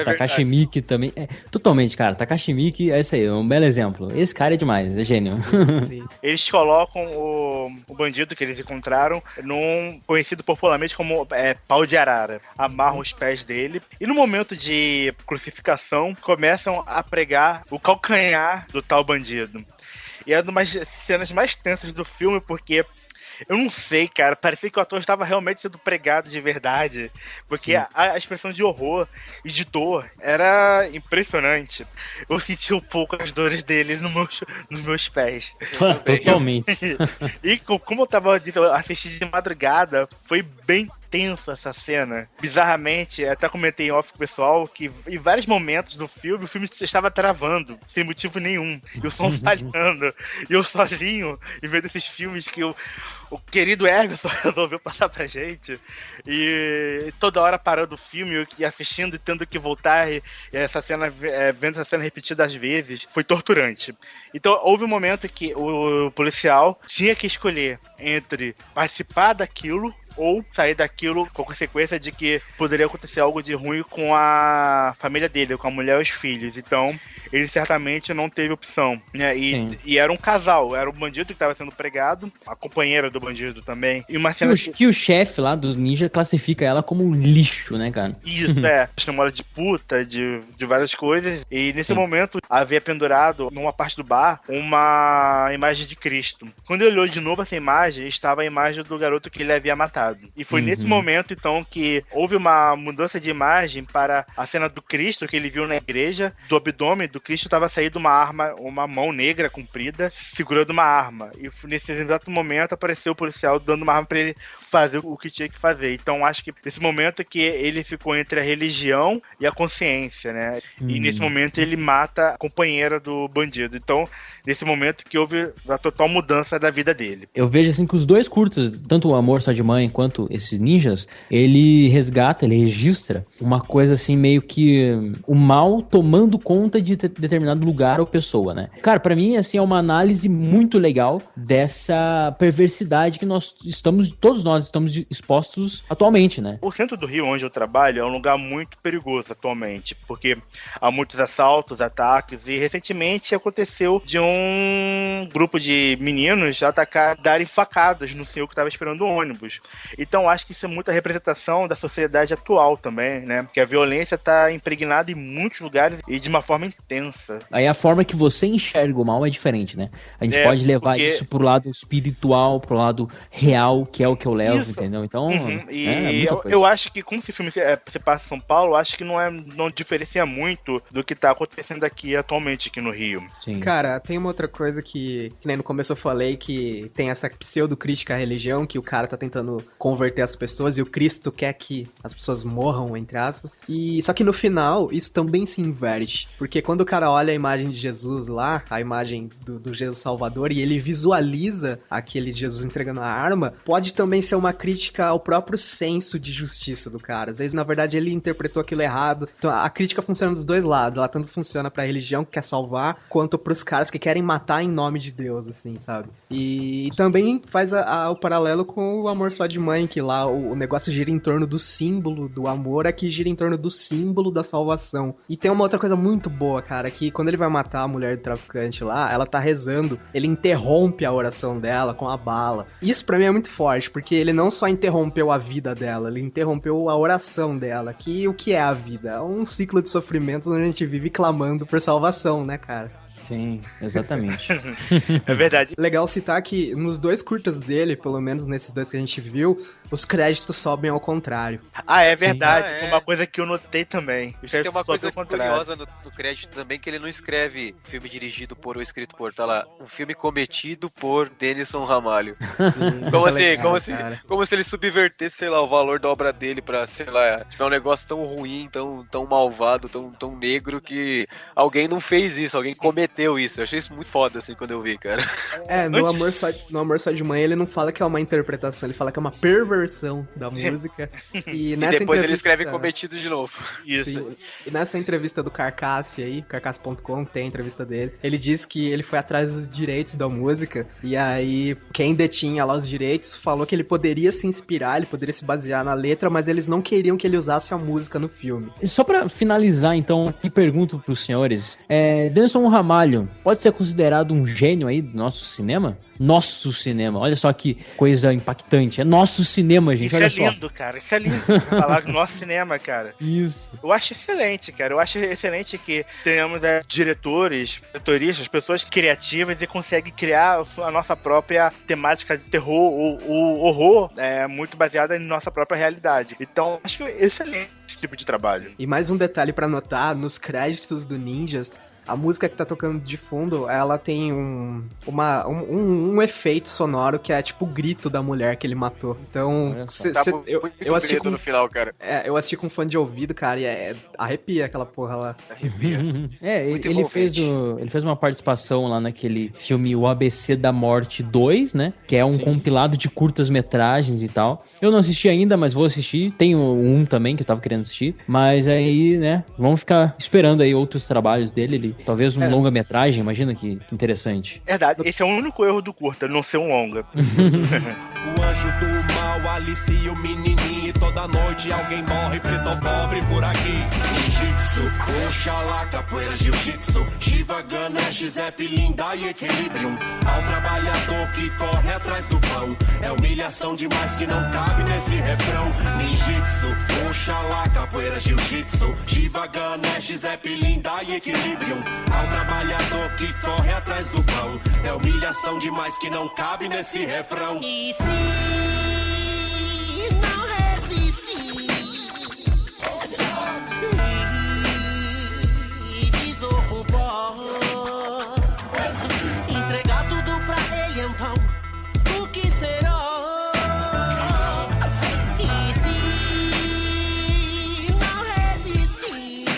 Takashi Miike também, totalmente, cara, Takashi Miike é isso aí, é um belo exemplo. Esse cara é demais, é gênio. Sim. Eles colocam o bandido que eles encontraram num conhecido popularmente como pau de arara. Amarram os pés dele e no momento de crucificação começam a pregar o calcanhar do tal bandido. E é uma das cenas mais tensas do filme, porque eu não sei, cara, parecia que o ator estava realmente sendo pregado de verdade, porque a expressão de horror e de dor era impressionante. Eu senti um pouco as dores dele nos meus pés. Totalmente. E como eu assisti de madrugada, foi bem tenso essa cena. Bizarramente, até comentei em off com o pessoal que em vários momentos do filme, o filme estava travando, sem motivo nenhum. E o som falhando. E eu sozinho, em vez desses filmes que o querido Emerson resolveu passar pra gente. E toda hora parando o filme e assistindo e tendo que voltar. E essa cena, vendo essa cena repetidas vezes, foi torturante. Então houve um momento que o policial tinha que escolher entre participar daquilo ou sair daquilo com a consequência de que poderia acontecer algo de ruim com a família dele, com a mulher e os filhos. Então, ele certamente não teve opção, né? E era um casal, era o bandido que estava sendo pregado, a companheira do bandido também. E uma cena que o chefe lá dos ninja classifica ela como um lixo, né, cara? Isso, chamou ela de puta, de várias coisas. E nesse momento, havia pendurado, numa parte do bar, uma imagem de Cristo. Quando ele olhou de novo essa imagem, estava a imagem do garoto que ele havia matado. E foi nesse momento, então, que houve uma mudança de imagem para a cena do Cristo que ele viu na igreja. Do abdômen do Cristo estava saindo uma arma, uma mão negra comprida, segurando uma arma. E nesse exato momento apareceu o policial dando uma arma para ele fazer o que tinha que fazer. Então, acho que nesse momento que ele ficou entre a religião e a consciência, né? E nesse momento ele mata a companheira do bandido. Então, nesse momento que houve a total mudança da vida dele. Eu vejo assim que os dois curtas, tanto o Amor Só de Mãe Mãe quanto esses ninjas, ele registra uma coisa assim, meio que o mal tomando conta de determinado lugar ou pessoa, né? Cara, pra mim, assim, é uma análise muito legal dessa perversidade que todos nós estamos expostos atualmente, né? O centro do Rio, onde eu trabalho, é um lugar muito perigoso atualmente, porque há muitos assaltos, ataques, e recentemente aconteceu de um grupo de meninos darem facadas no senhor que estava esperando o ônibus. Então acho que isso é muita representação da sociedade atual também, né? Porque a violência está impregnada em muitos lugares e de uma forma intensa. Aí a forma que você enxerga o mal é diferente, né? A gente pode levar isso pro lado espiritual, pro lado real, que é o que eu levo, isso. Entendeu? Então, eu acho que como esse filme se passa em São Paulo, acho que não diferencia muito do que tá acontecendo atualmente aqui no Rio. Sim. Cara, tem uma outra coisa que nem no começo eu falei, que tem essa pseudo-crítica à religião, que o cara tá tentando converter as pessoas e o Cristo quer que as pessoas morram, entre aspas. E só que no final, isso também se inverte. Porque quando o cara olha a imagem de Jesus lá, a imagem do Jesus Salvador, e ele visualiza aquele Jesus entregando a arma, pode também ser uma crítica ao próprio senso de justiça do cara. Às vezes, na verdade, ele interpretou aquilo errado. Então, a crítica funciona dos dois lados. Ela tanto funciona pra religião que quer salvar, quanto pros caras que querem matar em nome de Deus, assim, sabe? E também faz o paralelo com o Amor Só de Mãe, que lá o negócio gira em torno do símbolo do amor, aqui gira em torno do símbolo da salvação. E tem uma outra coisa muito boa, cara, que quando ele vai matar a mulher do traficante lá, ela tá rezando, ele interrompe a oração dela com a bala. Isso pra mim é muito forte, porque ele não só interrompeu a vida dela, ele interrompeu a oração dela, que o que é a vida? É um ciclo de sofrimentos onde a gente vive clamando por salvação, né, cara? Sim, exatamente. É verdade. Legal citar que nos dois curtas dele, pelo menos nesses dois que a gente viu, os créditos sobem ao contrário. Ah, é verdade. Foi uma coisa que eu notei também. Tem uma coisa curiosa no crédito também, que ele não escreve filme dirigido por ou escrito por, tá lá, um filme cometido por Denison Ramalho. Sim, como se ele subvertesse, sei lá, o valor da obra dele pra, sei lá, tipo, é um negócio tão ruim, tão malvado, tão negro, que alguém não fez isso, alguém cometeu isso. Eu achei isso muito foda, assim, quando eu vi, cara. No Amor Só de Mãe, ele não fala que é uma interpretação, ele fala que é uma perversão da música. E depois ele escreve cometido de novo. Isso. Sim. E nessa entrevista do Carcasse aí, carcasse.com, que tem a entrevista dele, ele diz que ele foi atrás dos direitos da música, e aí quem detinha lá os direitos falou que ele poderia se inspirar, ele poderia se basear na letra, mas eles não queriam que ele usasse a música no filme. E só pra finalizar, então, e pergunto pros senhores, Denison Ramalho pode ser considerado um gênio aí do nosso cinema? Nosso cinema, olha só que coisa impactante. É nosso cinema, gente, olha só. Isso é lindo, cara, isso é lindo. Falar do nosso cinema, cara. Isso. Eu acho excelente, cara. Eu acho excelente que tenhamos diretores, diretoristas, pessoas criativas e conseguem criar a nossa própria temática de terror ou horror muito baseada em nossa própria realidade. Então, acho excelente esse tipo de trabalho. E mais um detalhe pra notar, nos créditos do Ninjas, a música que tá tocando de fundo, ela tem um efeito sonoro que é tipo o grito da mulher que ele matou. Então, eu assisti com... no final, cara. Eu assisti com fone de ouvido, cara, e arrepia aquela porra lá. Arrepia. Ele fez uma participação lá naquele filme O ABC da Morte 2, né? Que é um compilado de curtas-metragens e tal. Eu não assisti ainda, mas vou assistir. Tem um também que eu tava querendo assistir. Mas aí, né, vamos ficar esperando aí outros trabalhos dele. Talvez um longa-metragem, imagina que interessante. Verdade, esse é o único erro do curta, não ser um longa. O anjo do mal alicia o menininho e toda noite alguém morre, preto ou pobre por aqui. Ninjitsu, Oxalá, capoeira, jiu-jitsu, Shiva, Ganesh, Zeppelin, e Equilibrium. Ao trabalhador que corre atrás do pão, é humilhação demais que não cabe nesse refrão. Ninjitsu, Oxalá, capoeira, jiu-jitsu, Shiva, Ganesh, Zeppelin, e Equilibrium. Ao trabalhador que corre atrás do pão, é humilhação demais que não cabe nesse refrão. E se não resistir e desocupar, entregar tudo pra ele em vão, o que será? E se não resistir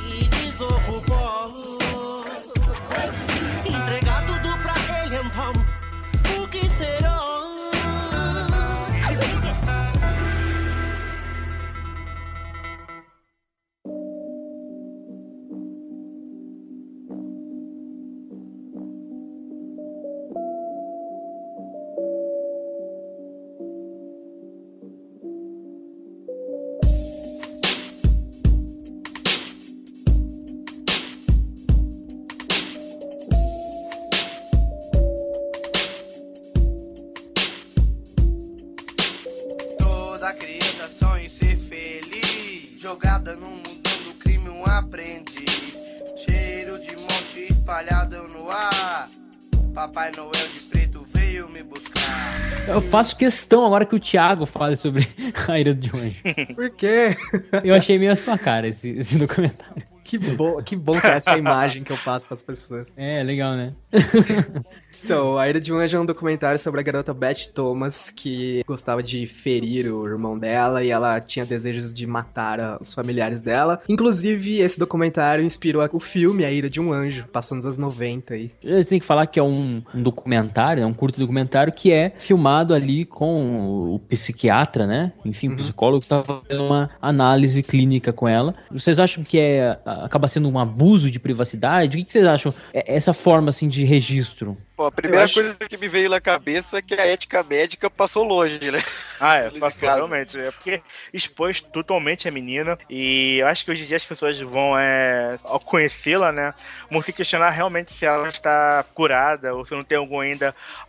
e desocupar, entregar tudo pra Toda criança sonha em ser feliz, jogada no mundão do crime, um aprendiz. Cheiro de monte espalhado no ar, Papai Noel de preto veio me buscar. Eu faço questão agora que o Thiago fale sobre A Ira de um Anjo. Por quê? Eu achei meio a sua cara esse documentário. Que bom que é essa imagem que eu passo pras pessoas. É, legal, né? Então, A Ira de um Anjo é um documentário sobre a garota Beth Thomas, que gostava de ferir o irmão dela e ela tinha desejos de matar os familiares dela. Inclusive, esse documentário inspirou o filme A Ira de um Anjo, passou nos anos 90 aí. Você tem que falar que é um documentário, um curto documentário que é filmado ali com o psiquiatra, né? Enfim, o psicólogo que tá fazendo uma análise clínica com ela. Vocês acham que acaba sendo um abuso de privacidade? O que vocês acham? Essa forma, assim, de registro? Pô, a primeira coisa que me veio na cabeça é que a ética médica passou longe, né? Passou realmente. É porque expôs totalmente a menina. E eu acho que hoje em dia as pessoas vão, ao conhecê-la, né, vão se questionar realmente se ela está curada ou se não tem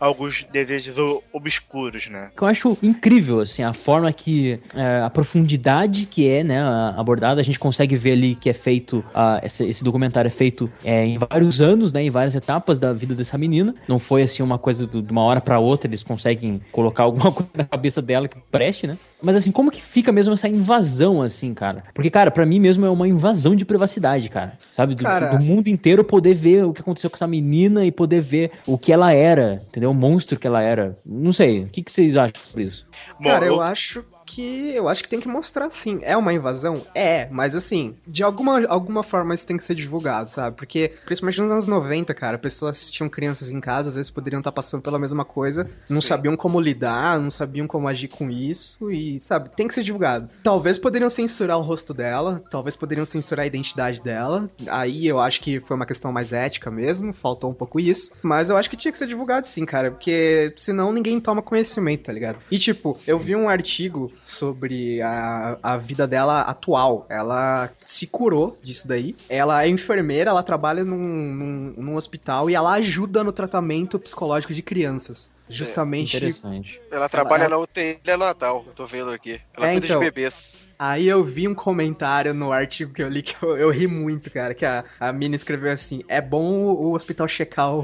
alguns desejos obscuros, né? Eu acho incrível, assim, a forma que a profundidade que é, né, abordada. A gente consegue ver ali que é feito, esse documentário é feito em vários anos, né, em várias etapas da vida dessa menina. Não foi assim uma coisa de uma hora pra outra, eles conseguem colocar alguma coisa na cabeça dela que preste, né? Mas assim, como que fica mesmo essa invasão, assim, cara? Porque, cara, pra mim mesmo é uma invasão de privacidade, cara. Sabe? Do mundo inteiro poder ver o que aconteceu com essa menina e poder ver o que ela era, entendeu? O monstro que ela era. Não sei, o que vocês acham sobre isso? Cara, eu acho que tem que mostrar, sim. É uma invasão? É, mas assim, de alguma forma isso tem que ser divulgado, sabe? Porque, principalmente nos anos 90, cara, pessoas tinham crianças em casa, às vezes poderiam estar passando pela mesma coisa, não sabiam como lidar, não sabiam como agir com isso e, sabe, tem que ser divulgado. Talvez poderiam censurar o rosto dela, talvez poderiam censurar a identidade dela, aí eu acho que foi uma questão mais ética mesmo, faltou um pouco isso, mas eu acho que tinha que ser divulgado sim, cara, porque senão ninguém toma conhecimento, tá ligado? E tipo, eu vi um artigo sobre a vida dela atual. Ela se curou disso daí. Ela é enfermeira, ela trabalha num hospital e ela ajuda no tratamento psicológico de crianças. Justamente. Interessante. Ela trabalha na UTI Natal, eu tô vendo aqui. Ela cuida de bebês. Aí eu vi um comentário no artigo que eu li que eu ri muito, cara, que a mina escreveu assim: é bom o hospital checar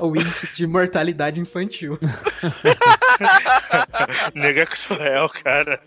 o índice de mortalidade infantil. Nega cruel, cara.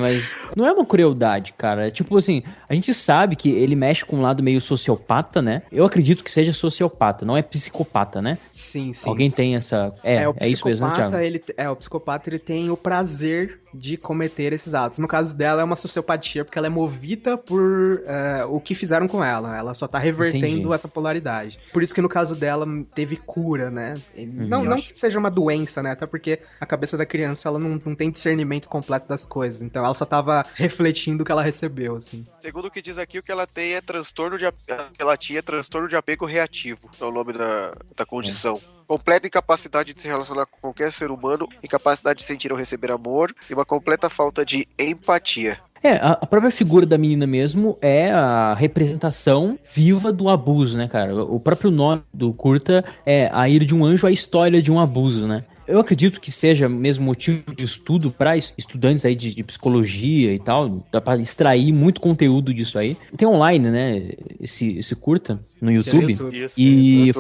Mas não é uma crueldade, cara. Tipo assim, a gente sabe que ele mexe com um lado meio sociopata, né? Eu acredito que seja sociopata, não é psicopata, né? Sim. Alguém tem essa... É isso mesmo, né, Thiago? O psicopata, ele tem o prazer de cometer esses atos. No caso dela, é uma sociopatia, porque ela é movida por o que fizeram com ela. Ela só tá revertendo essa polaridade. Por isso que no caso dela, teve cura, né? Não que seja uma doença, né? Até porque a cabeça da criança, ela não tem discernimento completo das coisas. Então ela só tava refletindo o que ela recebeu, assim. Segundo o que diz aqui, o que ela tem é transtorno de apego reativo. É o nome da condição. Completa incapacidade de se relacionar com qualquer ser humano, incapacidade de sentir ou receber amor e uma completa falta de empatia. A própria figura da menina mesmo é a representação viva do abuso, né, cara? O próprio nome do curta é A Ira de um Anjo, a história de um abuso, né? Eu acredito que seja mesmo motivo de estudo para estudantes aí de psicologia e tal, dá para extrair muito conteúdo disso aí. Tem online, né, esse curta no YouTube, e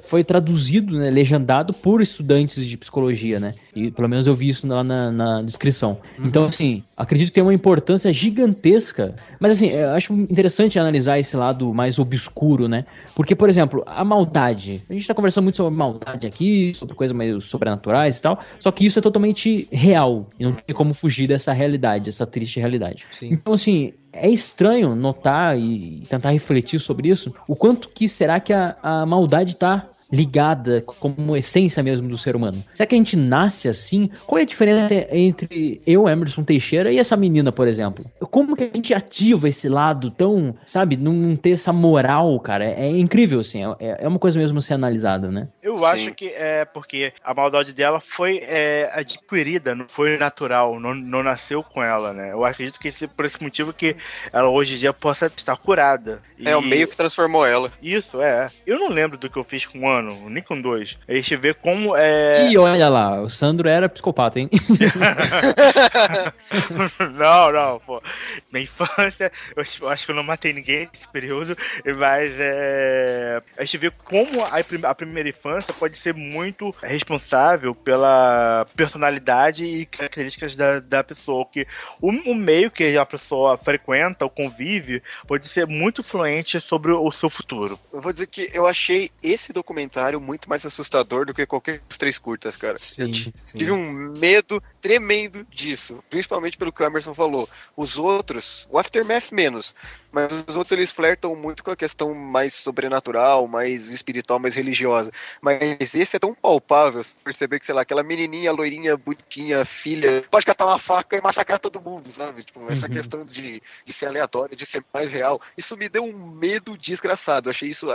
foi traduzido, né, legendado por estudantes de psicologia, né, e pelo menos eu vi isso lá na descrição. Então, assim, acredito que tem uma importância gigantesca, mas assim, eu acho interessante analisar esse lado mais obscuro, né, porque, por exemplo, a maldade, a gente tá conversando muito sobre maldade aqui, sobre coisas meio sobrenaturais e tal, só que isso é totalmente real e não tem como fugir dessa realidade, essa triste realidade. Sim. Então, assim, é estranho notar e tentar refletir sobre isso, o quanto que será que a maldade tá ligada como essência mesmo do ser humano. Será que a gente nasce assim? Qual é a diferença entre eu, Emerson Teixeira, e essa menina, por exemplo? Como que a gente ativa esse lado tão, sabe, não ter essa moral, cara? É incrível, assim, é uma coisa mesmo a ser analisada, né? Eu acho que é porque a maldade dela foi adquirida, não foi natural, não nasceu com ela, né? Eu acredito que por esse motivo que ela hoje em dia possa estar curada. É o meio que transformou ela. Isso, Eu não lembro do que eu fiz com ano, nem com 2. A gente vê como E olha lá, o Sandro era psicopata, hein? Não, pô. Na infância, eu acho que eu não matei ninguém nesse período, mas a gente vê como a primeira infância pode ser muito responsável pela personalidade e características da pessoa, que o meio que a pessoa frequenta ou convive pode ser muito influente sobre o seu futuro. Eu vou dizer que eu achei esse documentário muito mais assustador do que qualquer dos 3 curtas, cara. Sim. Tive um medo tremendo disso, principalmente pelo que o Emerson falou. Os outros, o Aftermath menos, mas os outros eles flertam muito com a questão mais sobrenatural, mais espiritual, mais religiosa. Mas esse é tão palpável, perceber que, sei lá, aquela menininha, loirinha, bonitinha, filha, pode catar uma faca e massacrar todo mundo, sabe? Tipo, essa questão de ser aleatório, de ser mais real, isso me deu um medo desgraçado. Eu achei isso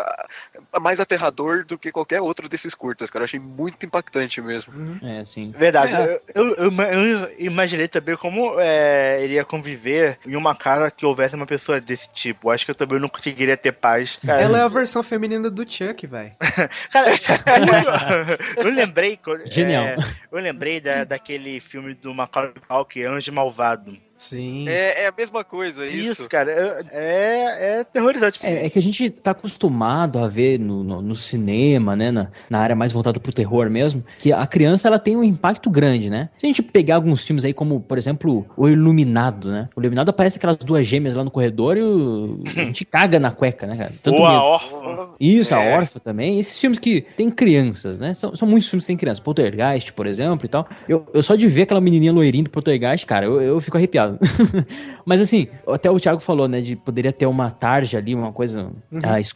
mais aterrador do que qualquer outro desses curtas, cara. Eu achei muito impactante mesmo. Sim. Verdade. Eu imaginei também como iria conviver em uma casa que houvesse uma pessoa desse tipo. Acho que eu também não conseguiria ter paz. Cara. Ela é a versão feminina do Chuck, velho. Cara, eu lembrei... Genial. Eu lembrei daquele filme do Macaulay Culkin, Anjo Malvado. Sim. É a mesma coisa, isso. Cara, é terrorizante. É que a gente tá acostumado a ver no cinema, né, na área mais voltada pro terror mesmo, que a criança, ela tem um impacto grande, né? Se a gente pegar alguns filmes aí, como, por exemplo, O Iluminado, né? O Iluminado aparece aquelas 2 gêmeas lá no corredor e a gente caga na cueca, né, cara? Tanto Ou medo. a Órfã. Isso, a Órfã também. Esses filmes que tem crianças, né? São muitos filmes que tem crianças. Poltergeist, por exemplo, e tal. Eu só de ver aquela menininha loirinha do Poltergeist, cara, eu fico arrepiado. Mas assim, até o Thiago falou, né, de poderia ter uma tarja ali, uma coisa,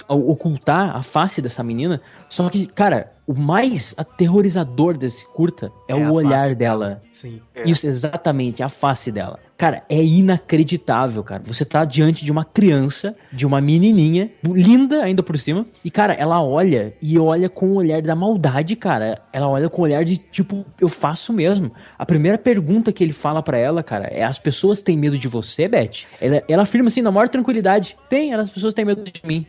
ocultar a face dessa menina, só que, cara, o mais aterrorizador desse curta é o olhar dela. Sim. Isso, exatamente, a face dela. Cara, é inacreditável, cara. Você tá diante de uma criança, de uma menininha, linda ainda por cima, e, cara, ela olha, e olha com o olhar da maldade, cara. Ela olha com o olhar de, tipo, eu faço mesmo. A primeira pergunta que ele fala pra ela, cara, é: as pessoas têm medo de você, Beth? Ela afirma assim, na maior tranquilidade: as pessoas têm medo de mim.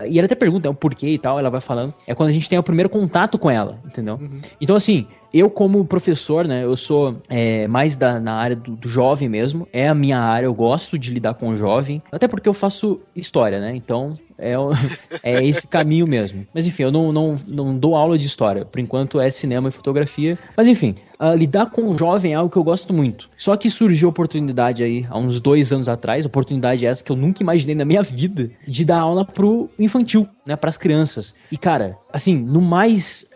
E ela até pergunta o porquê e tal, ela vai falando. É quando a gente tem o primeiro contato com ela, entendeu? Então, assim, eu como professor, né, eu sou mais na área do jovem mesmo, é a minha área, eu gosto de lidar com o jovem, até porque eu faço história, né, então é esse caminho mesmo. Mas enfim, eu não dou aula de história, por enquanto é cinema e fotografia, mas enfim, lidar com o jovem é algo que eu gosto muito. Só que surgiu a oportunidade aí, há uns 2 anos atrás, oportunidade essa que eu nunca imaginei na minha vida, de dar aula pro infantil, né, pras crianças. E cara, assim, no mais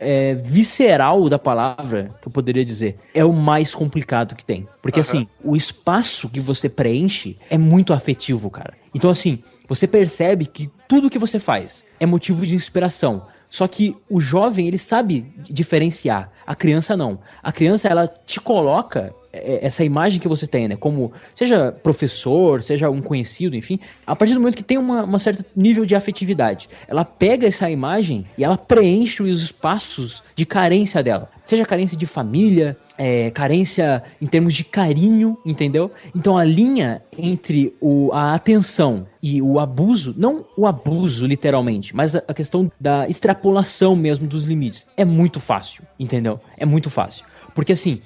visceral da palavra, que eu poderia dizer, é o mais complicado que tem. Porque assim, o espaço que você preenche é muito afetivo, cara. Então assim, você percebe que tudo que você faz é motivo de inspiração. Só que o jovem, ele sabe diferenciar. A criança não. A criança, ela te coloca essa imagem que você tem, né? Como, seja professor, seja um conhecido, enfim. A partir do momento que tem um certo nível de afetividade, ela pega essa imagem e ela preenche os espaços de carência dela. Seja carência de família, carência em termos de carinho, entendeu? Então a linha entre a atenção e o abuso, não o abuso literalmente, mas a questão da extrapolação mesmo dos limites, é muito fácil, entendeu? É muito fácil. Porque assim,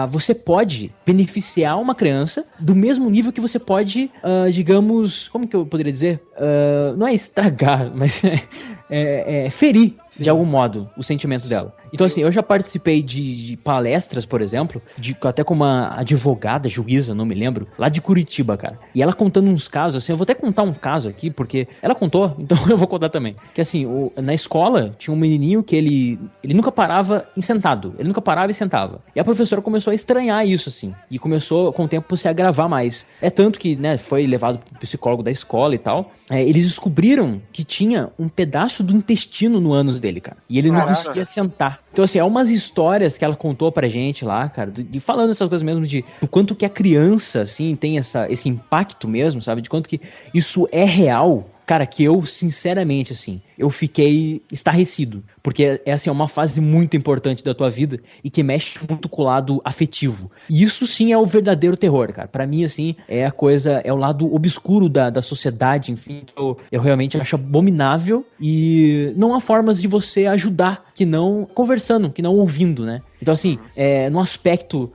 você pode beneficiar uma criança do mesmo nível que você pode, digamos, como que eu poderia dizer? Não é estragar, mas ferir, sim, de algum modo os sentimentos dela. Então assim, eu já participei de palestras, por exemplo, até com uma advogada, juíza, não me lembro, lá de Curitiba, cara. E ela contando uns casos, assim, eu vou até contar um caso aqui, porque ela contou, então eu vou contar também. Que assim, na escola tinha um menininho que ele nunca parava sentado, ele nunca parava e sentava. E a professora começou a estranhar isso, assim, e começou com o tempo a se agravar mais. É tanto que, né, foi levado pro psicólogo da escola e tal. Eles descobriram que tinha um pedaço do intestino no ânus dele, cara. E ele não conseguia sentar. Então, assim, umas histórias que ela contou pra gente lá, cara, de falando essas coisas mesmo, do quanto que a criança, assim, tem esse impacto mesmo, sabe? De quanto que isso é real. Cara, que eu, sinceramente, assim, eu fiquei estarrecido. Porque é assim, é uma fase muito importante da tua vida e que mexe muito com o lado afetivo. E isso sim é o verdadeiro terror, cara. Pra mim, assim, é a coisa, é o lado obscuro da sociedade, enfim, que eu realmente acho abominável. E não há formas de você ajudar que não conversando, que não ouvindo, né? Então, assim, no aspecto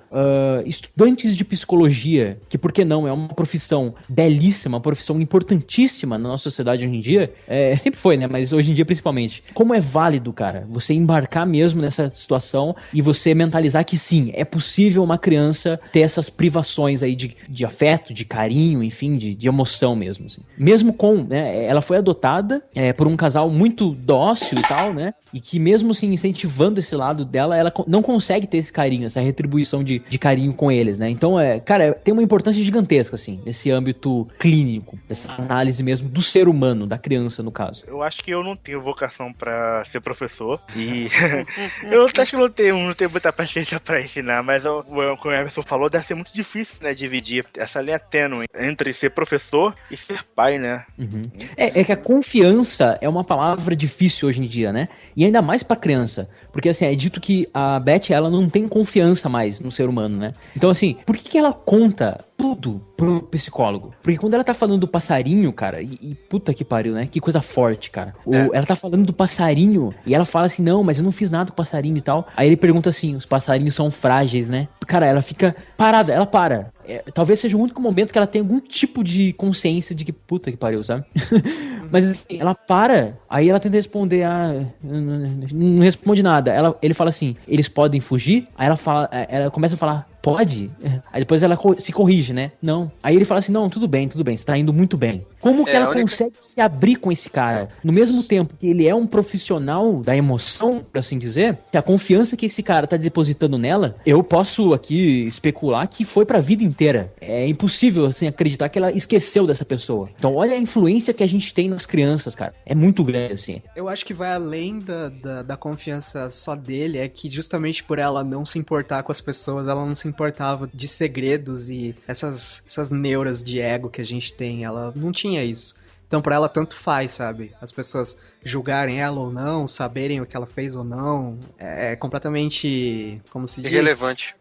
estudantes de psicologia, que por que não, é uma profissão belíssima, uma profissão importantíssima na nossa sociedade hoje em dia, sempre foi, né? Mas hoje em dia, principalmente. Como é válido, cara, você embarcar mesmo nessa situação e você mentalizar que sim, é possível uma criança ter essas privações aí de afeto, de carinho, enfim, de emoção mesmo, assim. Mesmo com, né, ela foi adotada por um casal muito dócil e tal, né? E que mesmo assim, incentivando esse lado dela, ela não consegue ter esse carinho, essa retribuição de carinho com eles, né? Então, cara, tem uma importância gigantesca, assim, nesse âmbito clínico, dessa análise mesmo do ser humano, da criança, no caso. Eu acho que eu não tenho vocação pra ser professor e eu acho que não tenho muita paciência pra ensinar, mas como o Emerson falou, deve ser muito difícil, né, dividir essa linha tênue entre ser professor e ser pai, né? Uhum. É que a confiança é uma palavra difícil hoje em dia, né? E ainda mais pra criança. Porque, assim, é dito que a Beth, ela não tem confiança mais no ser humano, né? Então, assim, por que ela conta tudo pro psicólogo? Porque quando ela tá falando do passarinho, cara, e puta que pariu, né? Que coisa forte, cara. Ela tá falando do passarinho e ela fala assim, não, mas eu não fiz nada com o passarinho e tal. Aí ele pergunta assim, os passarinhos são frágeis, né? Cara, ela fica parada, ela para. Talvez seja o único momento que ela tem algum tipo de consciência de que puta que pariu, sabe? Mas assim, ela para, aí ela tenta responder, não responde nada. Ele fala assim, eles podem fugir? Aí ela começa a falar, pode? Aí depois ela se corrige, né? Não. Aí ele fala assim, não, tudo bem, você tá indo muito bem. Como que ela consegue se abrir com esse cara? No mesmo tempo que ele é um profissional da emoção, por assim dizer, que a confiança que esse cara tá depositando nela, eu posso aqui especular que foi pra vida inteira. É impossível, assim, acreditar que ela esqueceu dessa pessoa. Então olha a influência que a gente tem nas crianças, cara. É muito grande, assim. Eu acho que vai além da confiança só dele, é que justamente por ela não se importar com as pessoas, ela não se importava de segredos e essas neuras de ego que a gente tem, ela não tinha isso. Então pra ela tanto faz, sabe? As pessoas julgarem ela ou não, saberem o que ela fez ou não, é completamente, como se diz... irrelevante.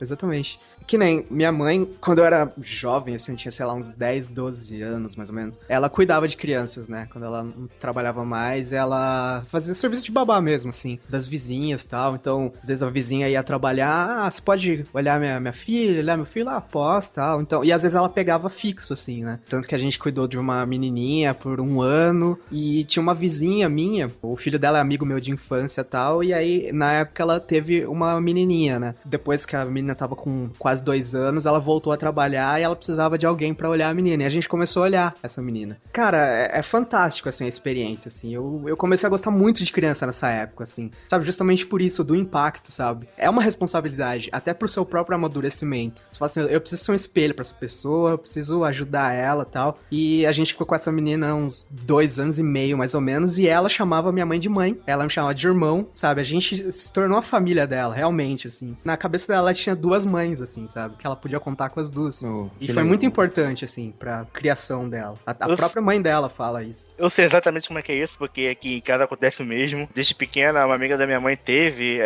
Exatamente. Que nem minha mãe, quando eu era jovem, assim, eu tinha, sei lá, uns 10, 12 anos, mais ou menos, ela cuidava de crianças, né? Quando ela não trabalhava mais, ela fazia serviço de babá mesmo, assim, das vizinhas e tal. Então, às vezes a vizinha ia trabalhar, você pode olhar minha filha, olhar meu filho? Posso, tal. Então, e às vezes ela pegava fixo, assim, né? Tanto que a gente cuidou de uma menininha por 1 ano e tinha uma vizinha minha, o filho dela é amigo meu de infância e tal, e aí, na época, ela teve uma menininha, né? Depois que a menina tava com quase 2 anos, ela voltou a trabalhar e ela precisava de alguém pra olhar a menina. E a gente começou a olhar essa menina. Cara, é fantástico, assim, a experiência, assim. Eu comecei a gostar muito de criança nessa época, assim. Sabe, justamente por isso, do impacto, sabe? É uma responsabilidade, até pro seu próprio amadurecimento. Você fala assim, eu preciso ser um espelho pra essa pessoa, eu preciso ajudar ela e tal. E a gente ficou com essa menina uns 2 anos e meio, mais ou menos, e ela chamava minha mãe de mãe. Ela me chamava de irmão, sabe? A gente se tornou a família dela, realmente, assim. Na cabeça dela, ela tinha 2 mães, assim, sabe? Que ela podia contar com as 2. E foi muito importante, assim, pra criação dela. A própria mãe dela fala isso. Eu sei exatamente como é que é isso, porque aqui em casa acontece o mesmo. Desde pequena, uma amiga da minha mãe teve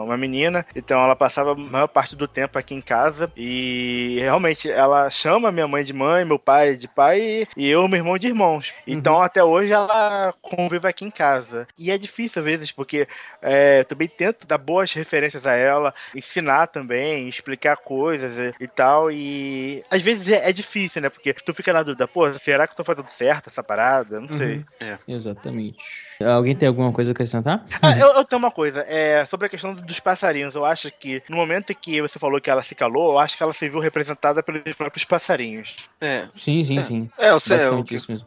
uma menina, então ela passava a maior parte do tempo aqui em casa e realmente ela chama minha mãe de mãe, meu pai de pai e eu, meu irmão, de irmãos. Então até hoje ela convive aqui em casa. E é difícil às vezes, porque eu também tento dar boas referências a ela, ensinar também, explicar coisas e tal, e às vezes é difícil, né, porque tu fica na dúvida, pô, será que eu tô fazendo certo essa parada? Não sei. Exatamente. Alguém tem alguma coisa a acrescentar? Eu tenho uma coisa, sobre a questão dos passarinhos, eu acho que no momento em que você falou que ela se calou, eu acho que ela se viu representada pelos próprios passarinhos. Sim. Eu sei,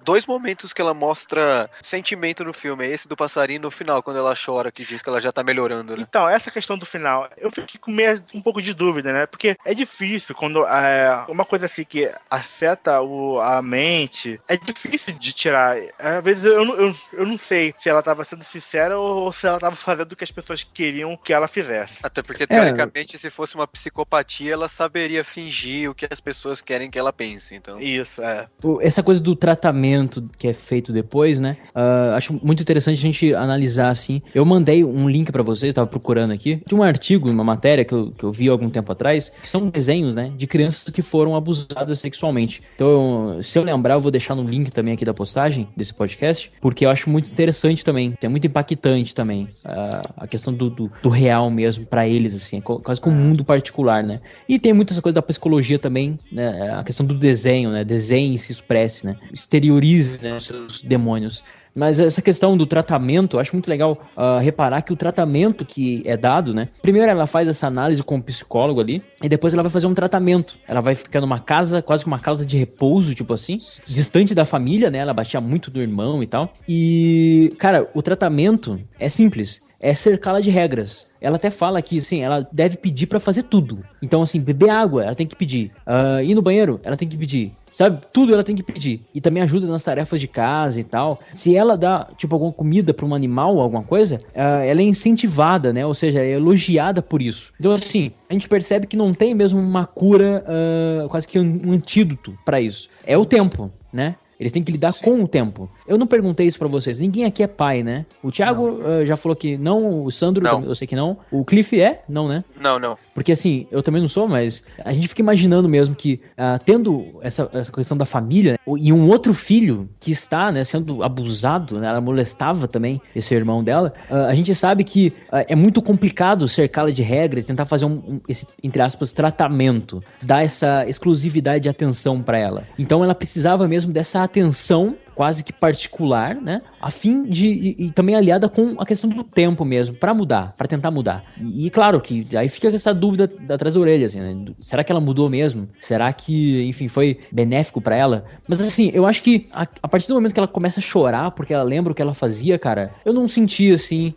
2 momentos que ela mostra sentimento no filme, é esse do passarinho no final, quando ela chora, que diz que ela já tá melhorando, né? Então, essa questão do final, eu fiquei com um pouco de dúvida, né? Porque é difícil quando uma coisa assim que afeta a mente, é difícil de tirar. Às vezes eu não sei se ela tava sendo sincera ou se ela tava fazendo o que as pessoas queriam que ela fizesse. Até porque, teoricamente, se fosse uma psicopatia, ela saberia fingir o que as pessoas querem que ela pense, então... Isso, Essa coisa do tratamento que é feito depois, né? Acho muito interessante a gente analisar, assim. Eu mandei um link pra vocês, tava procurando aqui, de um artigo, uma matéria que eu vi há algum tempo atrás, que são desenhos, né? De crianças que foram abusadas sexualmente. Então, se eu lembrar, eu vou deixar no link também aqui da postagem desse podcast, porque eu acho muito interessante também. É muito impactante também a questão do real mesmo pra eles, assim. É quase que um mundo particular, né? E tem muita essa coisa da psicologia também, né? A questão do desenho, né? Desenhe e se expresse, né? Exteriorize, né, os seus demônios. Mas essa questão do tratamento, eu acho muito legal reparar que o tratamento que é dado, né? Primeiro ela faz essa análise com o psicólogo ali, e depois ela vai fazer um tratamento. Ela vai ficar numa casa, quase que uma casa de repouso, tipo assim, distante da família, né? Ela batia muito do irmão e tal. E, cara, o tratamento é simples. É cercá-la de regras. Ela até fala que, assim, ela deve pedir pra fazer tudo. Então, assim, beber água, ela tem que pedir. Ir no banheiro, ela tem que pedir. Sabe? Tudo ela tem que pedir. E também ajuda nas tarefas de casa e tal. Se ela dá, tipo, alguma comida pra um animal, alguma coisa, ela é incentivada, né? Ou seja, é elogiada por isso. Então, assim, a gente percebe que não tem mesmo uma cura, quase que um antídoto pra isso. É o tempo, né? Eles têm que lidar com o tempo. Eu não perguntei isso pra vocês. Ninguém aqui é pai, né? O Thiago já falou que não. O Sandro, não. Eu sei que não. O Cliff não, né? Não. Porque assim, eu também não sou, mas a gente fica imaginando mesmo que tendo essa questão da família, né, e um outro filho que está, né, sendo abusado, né, ela molestava também esse irmão dela, a gente sabe que é muito complicado cercá-la de regras, tentar fazer esse, entre aspas, tratamento, dar essa exclusividade de atenção pra ela. Então ela precisava mesmo dessa atenção quase que particular, né? A fim de... E também aliada com a questão do tempo mesmo, pra mudar, pra tentar mudar. E claro que aí fica essa dúvida atrás da orelha, assim, né? Será que ela mudou mesmo? Será que, enfim, foi benéfico pra ela? Mas assim, eu acho que a partir do momento que ela começa a chorar porque ela lembra o que ela fazia, cara, eu não senti, assim,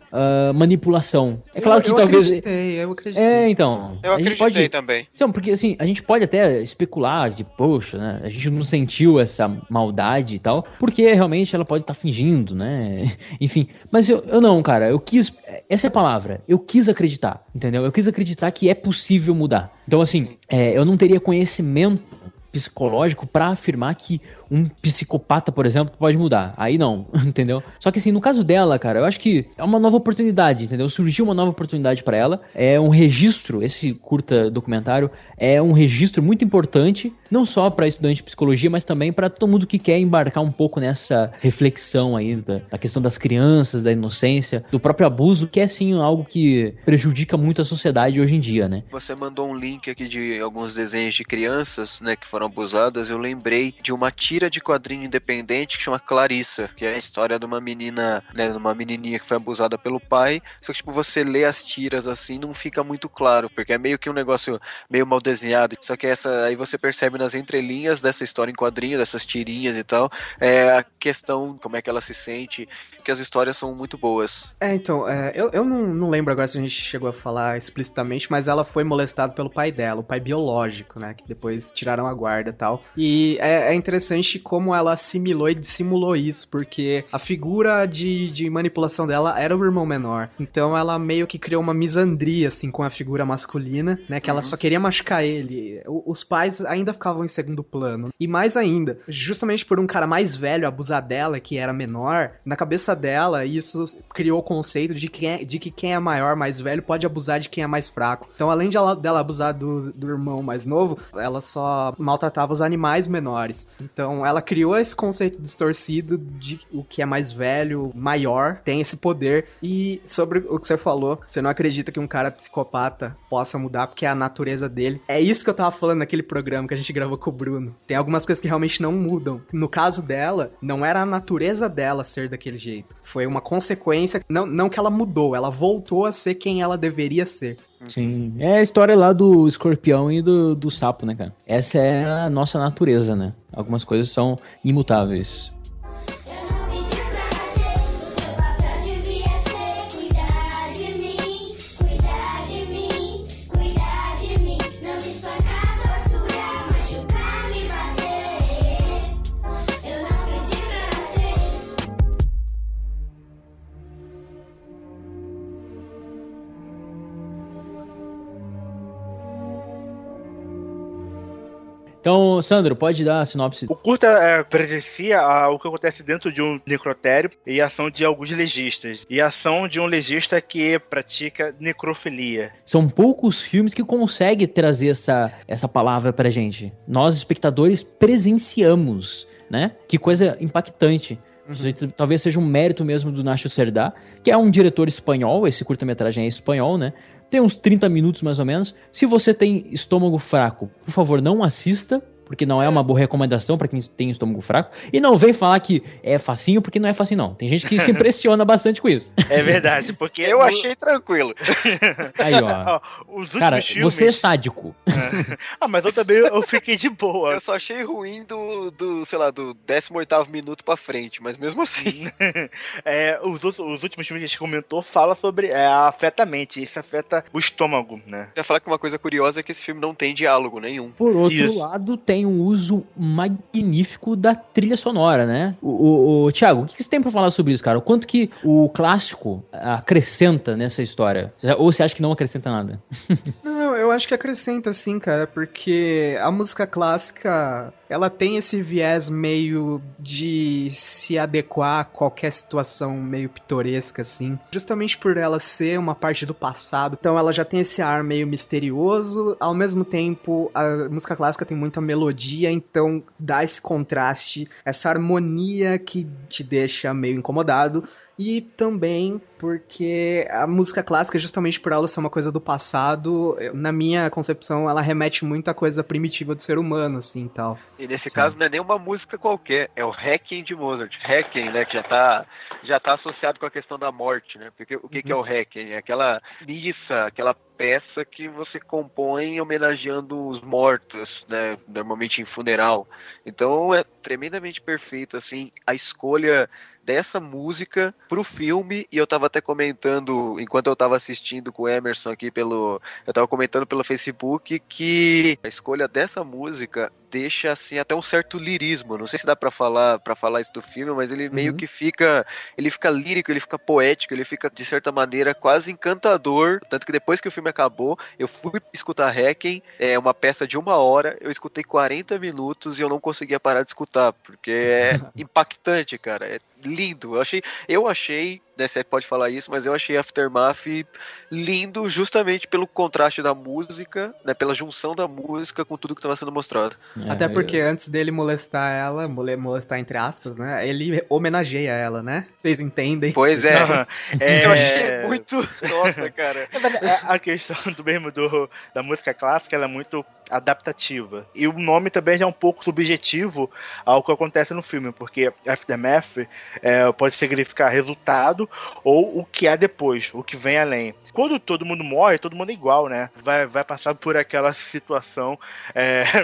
manipulação. É claro que talvez... Eu acreditei. Então... Eu acreditei também. Então, porque assim, a gente pode até especular de, poxa, né? A gente não sentiu essa maldade e tal, porque realmente ela pode estar fingindo, né? Enfim, mas eu não, cara, eu quis, essa é a palavra, eu quis acreditar, entendeu? Eu quis acreditar que é possível mudar. Então, assim, eu não teria conhecimento psicológico pra afirmar que um psicopata, por exemplo, pode mudar. Aí não, entendeu? Só que assim, no caso dela, cara, eu acho que é uma nova oportunidade, entendeu? Surgiu uma nova oportunidade pra ela. É um registro, esse curta documentário é um registro muito importante, não só pra estudante de psicologia, mas também pra todo mundo que quer embarcar um pouco nessa reflexão aí da questão das crianças, da inocência, do próprio abuso, que é sim algo que prejudica muito a sociedade hoje em dia, né? Você mandou um link aqui de alguns desenhos de crianças, né, que foram abusadas. Eu lembrei de uma tira de quadrinho independente que chama Clarissa, que é a história de uma menina, né, uma menininha que foi abusada pelo pai. Só que, tipo, você lê as tiras assim, não fica muito claro, porque é meio que um negócio meio mal desenhado. Só que aí você percebe nas entrelinhas dessa história em quadrinho, dessas tirinhas e tal, a questão, como é que ela se sente, que as histórias são muito boas. Então, eu não lembro agora se a gente chegou a falar explicitamente, mas ela foi molestada pelo pai dela, o pai biológico, né, que depois tiraram a guarda e tal. E é interessante como ela assimilou e dissimulou isso, porque a figura de manipulação dela era o irmão menor. Então ela meio que criou uma misandria, assim, com a figura masculina, né, que ela só queria machucar ele. Os pais ainda ficavam em segundo plano. E mais ainda, justamente por um cara mais velho abusar dela, que era menor, na cabeça dela, isso criou o conceito de que quem é maior, mais velho, pode abusar de quem é mais fraco. Então, além dela abusar do irmão mais novo, ela só maltratava os animais menores. Então, ela criou esse conceito distorcido de o que é mais velho, maior, tem esse poder. E sobre o que você falou, você não acredita que um cara psicopata possa mudar porque é a natureza dele. É isso que eu tava falando naquele programa que a gente gravou com o Bruno. Tem algumas coisas que realmente não mudam. No caso dela, não era a natureza dela ser daquele jeito. Foi uma consequência, não que ela mudou, ela voltou a ser quem ela deveria ser. Sim, é a história lá do escorpião e do sapo, né, cara? Essa é a nossa natureza, né? Algumas coisas são imutáveis. Então, Sandro, pode dar a sinopse? O curta presencia o que acontece dentro de um necrotério e a ação de alguns legistas. E a ação de um legista que pratica necrofilia. São poucos filmes que conseguem trazer essa palavra pra gente. Nós, espectadores, presenciamos, né? Que coisa impactante. Talvez seja um mérito mesmo do Nacho Cerdá, que é um diretor espanhol, esse curta-metragem é espanhol, né? Tem uns 30 minutos mais ou menos. Se você tem estômago fraco, por favor, não assista, porque não é uma boa recomendação pra quem tem estômago fraco. E não vem falar que é facinho, porque não é facinho, não. Tem gente que se impressiona bastante com isso. É verdade, porque... Eu achei tranquilo. Aí, ó. Cara, filmes... você é sádico. Mas eu também fiquei de boa. Eu só achei ruim do 18º minuto pra frente, mas mesmo assim. Os últimos filmes que a gente comentou fala sobre afeta a mente, isso afeta o estômago, né? Eu ia falar que uma coisa curiosa é que esse filme não tem diálogo nenhum. Por outro lado, tem um uso magnífico da trilha sonora, né? Thiago, o que você tem pra falar sobre isso, cara? O quanto que o clássico acrescenta nessa história? Ou você acha que não acrescenta nada? Não, eu acho que acrescenta sim, cara, porque a música clássica, ela tem esse viés meio de se adequar a qualquer situação meio pitoresca, assim. Justamente por ela ser uma parte do passado, então ela já tem esse ar meio misterioso, ao mesmo tempo a música clássica tem muita melodia, então dá esse contraste, essa harmonia que te deixa meio incomodado. E também porque a música clássica, justamente por ela ser uma coisa do passado, na minha concepção, ela remete muito à coisa primitiva do ser humano, assim, tal. E nesse caso não é nem uma música qualquer, é o Requiem de Mozart. Requiem, né, que já tá associado com a questão da morte, né? Porque o que é o Requiem? É aquela missa, aquela peça que você compõe homenageando os mortos, né? Normalmente em funeral. Então é tremendamente perfeito, assim, a escolha dessa música pro filme, e eu tava até comentando, enquanto eu tava assistindo com o Emerson aqui eu tava comentando pelo Facebook que a escolha dessa música deixa, assim, até um certo lirismo, não sei se dá pra falar isso do filme, mas ele meio que fica lírico, ele fica poético, ele fica, de certa maneira, quase encantador, tanto que depois que o filme acabou, eu fui escutar Requiem, uma peça de 1 hora, eu escutei 40 minutos e eu não conseguia parar de escutar, porque é impactante, cara, é lindo, eu achei, né, você pode falar isso, mas eu achei Aftermath lindo justamente pelo contraste da música, né, pela junção da música com tudo que estava sendo mostrado. Até porque antes dele molestar ela, molestar entre aspas, né, ele homenageia ela, né? Vocês entendem? Pois é. Isso eu achei muito... Nossa, cara. A questão da música clássica, ela é muito adaptativa. E o nome também já é um pouco subjetivo ao que acontece no filme, porque Aftermath pode significar resultado ou o que é depois, o que vem além. Quando todo mundo morre, todo mundo é igual, né? Vai passar por aquela situação,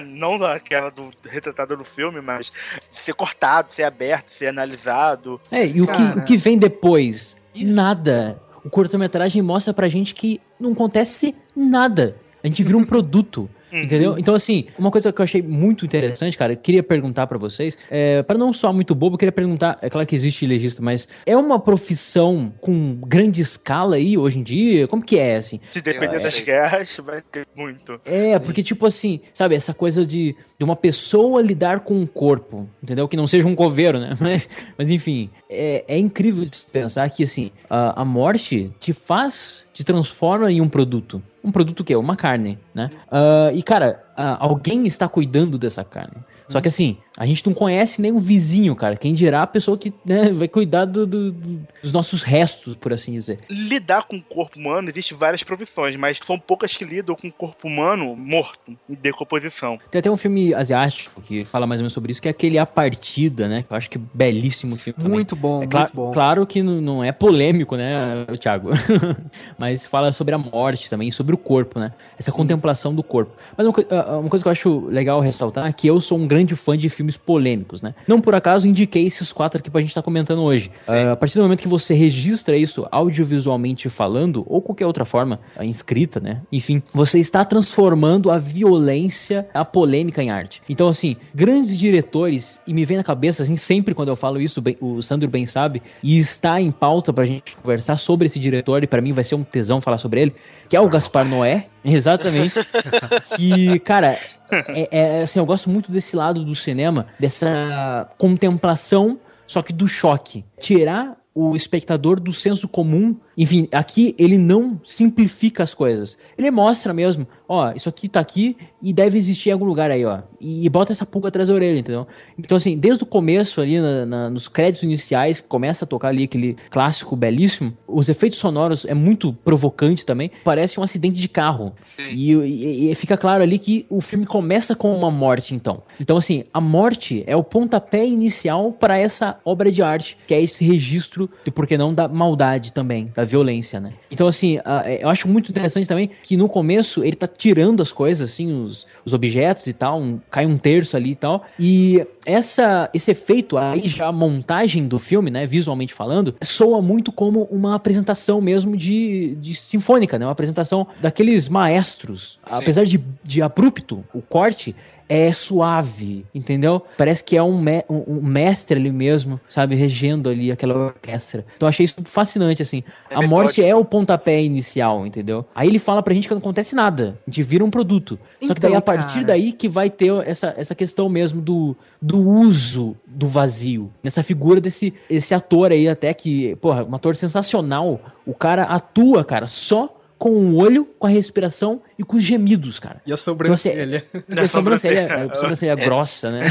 não aquela retratada no filme, mas ser cortado, ser aberto, ser analisado. E o que vem depois? Nada. O curta-metragem mostra pra gente que não acontece nada. A gente vira um produto. Entendeu? Então, assim, uma coisa que eu achei muito interessante, cara, eu queria perguntar pra vocês, pra não soar muito bobo, eu queria perguntar, é claro que existe legista, mas é uma profissão com grande escala aí, hoje em dia? Como que é, assim? Se depender das guerras, vai ter muito. Porque, tipo assim, sabe, essa coisa de uma pessoa lidar com um corpo, entendeu? Que não seja um coveiro, né? Mas enfim, é incrível de pensar que, assim, a morte te transforma em um produto. Um produto o quê? Uma carne, né? E, cara, alguém está cuidando dessa carne. Só que, assim, a gente não conhece nem o vizinho, cara. Quem dirá a pessoa que, né, vai cuidar dos nossos restos, por assim dizer. Lidar com o corpo humano, existem várias profissões, mas são poucas que lidam com o corpo humano morto, em decomposição. Tem até um filme asiático que fala mais ou menos sobre isso, que é aquele A Partida, né? Eu acho que é belíssimo filme também. Muito bom, muito bom. Claro que não é polêmico, né, Thiago? Mas fala sobre a morte também, sobre o corpo, né? Essa contemplação do corpo. Mas uma coisa que eu acho legal ressaltar é que eu sou um grande fã de filme filmes polêmicos, né? Não por acaso indiquei esses 4 aqui pra gente estar comentando hoje. A partir do momento que você registra isso audiovisualmente falando, ou qualquer outra forma, a inscrita, né? Enfim, você está transformando a violência, a polêmica em arte. Então, assim, grandes diretores, e me vem na cabeça, assim, sempre quando eu falo isso, o Sandro bem sabe, e está em pauta pra gente conversar sobre esse diretor, e pra mim vai ser um tesão falar sobre ele, que é o Gaspar Noé, exatamente. Que, cara, assim, eu gosto muito desse lado do cinema, dessa contemplação, só que do choque. Tirar o espectador do senso comum. Enfim, aqui ele não simplifica as coisas. Ele mostra mesmo, ó, isso aqui tá aqui e deve existir em algum lugar aí, ó. E bota essa pulga atrás da orelha, entendeu? Então, assim, desde o começo ali, nos créditos iniciais, que começa a tocar ali aquele clássico belíssimo, os efeitos sonoros é muito provocante também. Parece um acidente de carro. E fica claro ali que o filme começa com uma morte, então. Então, assim, a morte é o pontapé inicial para essa obra de arte, que é esse registro de, por que não, da maldade também, da violência, né? Então, assim, eu acho muito interessante também que no começo ele tá tirando as coisas, assim, os objetos e tal, cai um terço ali e tal, e esse efeito, aí já a montagem do filme, né, visualmente falando, soa muito como uma apresentação mesmo de sinfônica, né? Uma apresentação daqueles maestros. Sim. Apesar de abrupto, o corte é suave, entendeu? Parece que é um mestre ali mesmo, sabe? Regendo ali aquela orquestra. Então eu achei isso fascinante, assim. A morte é o pontapé inicial, entendeu? Aí ele fala pra gente que não acontece nada. A gente vira um produto. Só que daí, a partir daí que vai ter essa questão mesmo do uso do vazio. Nessa figura desse ator aí até que, porra, um ator sensacional. O cara atua, cara, só com o olho, com a respiração e com os gemidos, cara. E a sobrancelha. Então, a sobrancelha grossa, né?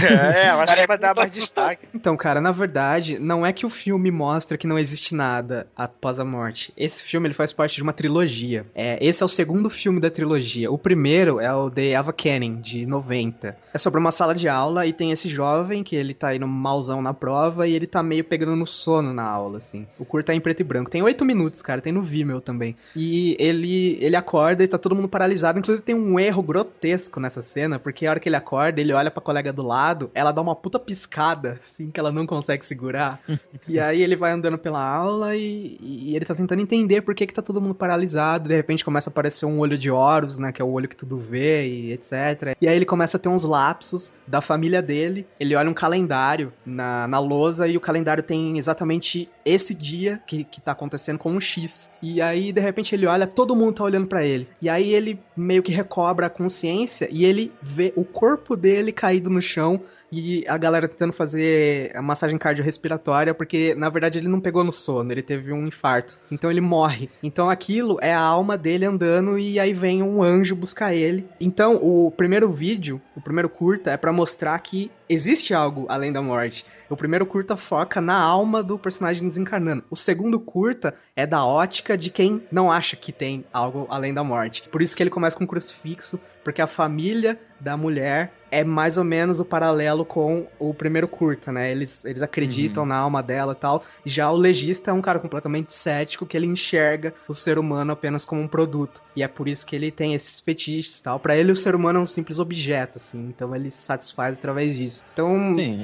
Mas é pra dar mais destaque. Então, cara, na verdade, não é que o filme mostra que não existe nada após a morte. Esse filme, ele faz parte de uma trilogia. Esse é o segundo filme da trilogia. O primeiro é o The Ava Canning, de 90. É sobre uma sala de aula e tem esse jovem que ele tá indo malzão na prova e ele tá meio pegando no sono na aula, assim. O curta é em preto e branco. Tem 8 minutos, cara. Tem no Vimeo também. E ele acorda e tá todo mundo paralisado. Inclusive tem um erro grotesco nessa cena, porque a hora que ele acorda, ele olha pra colega do lado, ela dá uma puta piscada, assim, que ela não consegue segurar. E aí ele vai andando pela aula e ele tá tentando entender por que tá todo mundo paralisado. De repente começa a aparecer um olho de Horus, né, que é o olho que tudo vê e etc. E aí ele começa a ter uns lapsos da família dele. Ele olha um calendário na lousa e o calendário tem exatamente esse dia que tá acontecendo com um X. E aí, de repente, ele olha, todo mundo tá olhando pra ele. E aí ele meio que recobra a consciência e ele vê o corpo dele caído no chão e a galera tentando fazer a massagem cardiorrespiratória, porque na verdade ele não pegou no sono, ele teve um infarto. Então ele morre. Então aquilo é a alma dele andando e aí vem um anjo buscar ele. Então o primeiro vídeo, o primeiro curta, é pra mostrar que existe algo além da morte. O primeiro curta foca na alma do personagem desencarnando. O segundo curta é da ótica de quem não acha que tem algo além da morte. Por isso que ele começa com um crucifixo, porque a família da mulher é mais ou menos o paralelo com o primeiro curta, né? Eles acreditam na alma dela e tal. Já o legista é um cara completamente cético, que ele enxerga o ser humano apenas como um produto. E é por isso que ele tem esses fetiches e tal. Pra ele, o ser humano é um simples objeto, assim. Então ele se satisfaz através disso. Então, sim,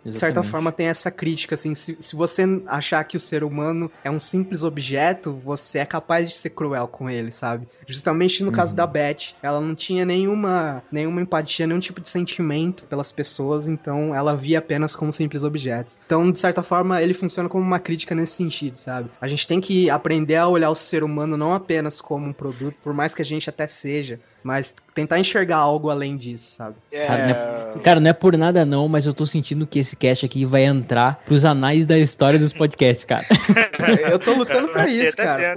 de certa forma, tem essa crítica, assim. Se você achar que o ser humano é um simples objeto, você é capaz de ser cruel com ele, sabe? Justamente no caso da Beth, ela não tinha nenhuma empatia, nenhum tipo de sentimento pelas pessoas, então ela via apenas como simples objetos. Então, de certa forma, ele funciona como uma crítica nesse sentido, sabe? A gente tem que aprender a olhar o ser humano não apenas como um produto, por mais que a gente até seja, mas tentar enxergar algo além disso, sabe? Cara, não é por nada não, mas eu tô sentindo que esse cast aqui vai entrar pros anais da história dos podcasts, cara. Eu tô lutando pra isso, cara.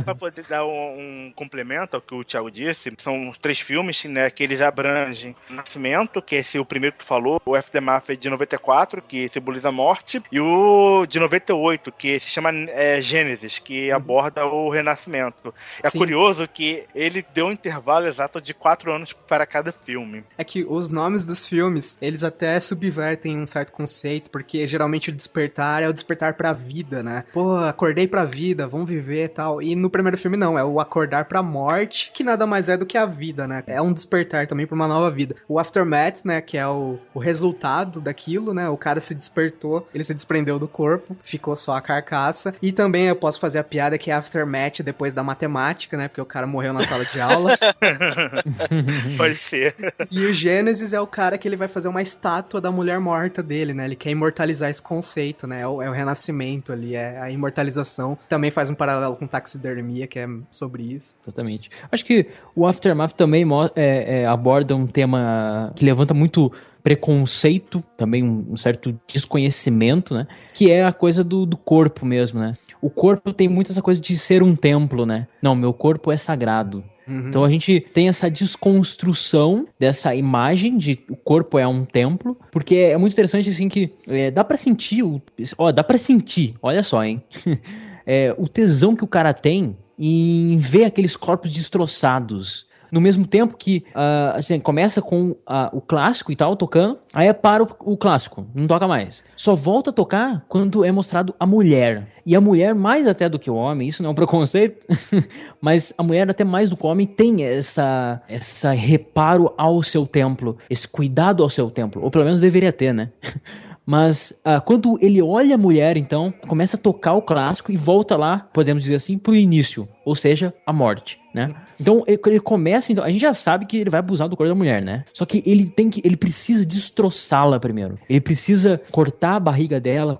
Pra poder dar um complemento ao que o Thiago disse, são 3 filmes, né, que eles abrangem Nascimento, que é esse o primeiro que tu falou, o F. The Mafia de 94, que simboliza a morte, e o de 98, que se chama Gênesis, que aborda o renascimento. É curioso que ele deu um intervalo exato de 4 anos para cada filme. É que os nomes dos filmes, eles até subvertem um certo conceito, porque geralmente o despertar é o despertar pra vida, né? Pô, acordei pra vida, vamos viver e tal. E no primeiro filme não, é o acordar pra morte, que nada mais é do que a vida, né? É um despertar também pra uma nova vida. vida. O Aftermath, né, que é o resultado daquilo, né, o cara se despertou, ele se desprendeu do corpo, ficou só a carcaça. E também eu posso fazer a piada que é Aftermath depois da matemática, né, porque o cara morreu na sala de aula. Pode ser. E o Gênesis é o cara que ele vai fazer uma estátua da mulher morta dele, né, ele quer imortalizar esse conceito, né, é o renascimento ali, é a imortalização. Também faz um paralelo com taxidermia, que é sobre isso. Exatamente. Acho que o Aftermath também aborda um tema que levanta muito preconceito, também um certo desconhecimento, né? Que é a coisa do corpo mesmo, né? O corpo tem muito essa coisa de ser um templo, né? Não, meu corpo é sagrado. Então a gente tem essa desconstrução dessa imagem de o corpo é um templo, porque é muito interessante assim que dá pra sentir, olha só, hein? O tesão que o cara tem em ver aqueles corpos destroçados. No mesmo tempo que assim, começa com o clássico e tal, tocando, aí para o clássico, não toca mais. Só volta a tocar quando é mostrado a mulher. E a mulher, mais até do que o homem, isso não é um preconceito, mas a mulher até mais do que o homem tem essa reparo ao seu templo, esse cuidado ao seu templo, ou pelo menos deveria ter, né? Mas quando ele olha a mulher, então, começa a tocar o clássico e volta lá, podemos dizer assim, pro início, ou seja, a morte, né? Então, ele começa, então, a gente já sabe que ele vai abusar do corpo da mulher, né? Só que ele precisa destroçá-la primeiro. Ele precisa cortar a barriga dela,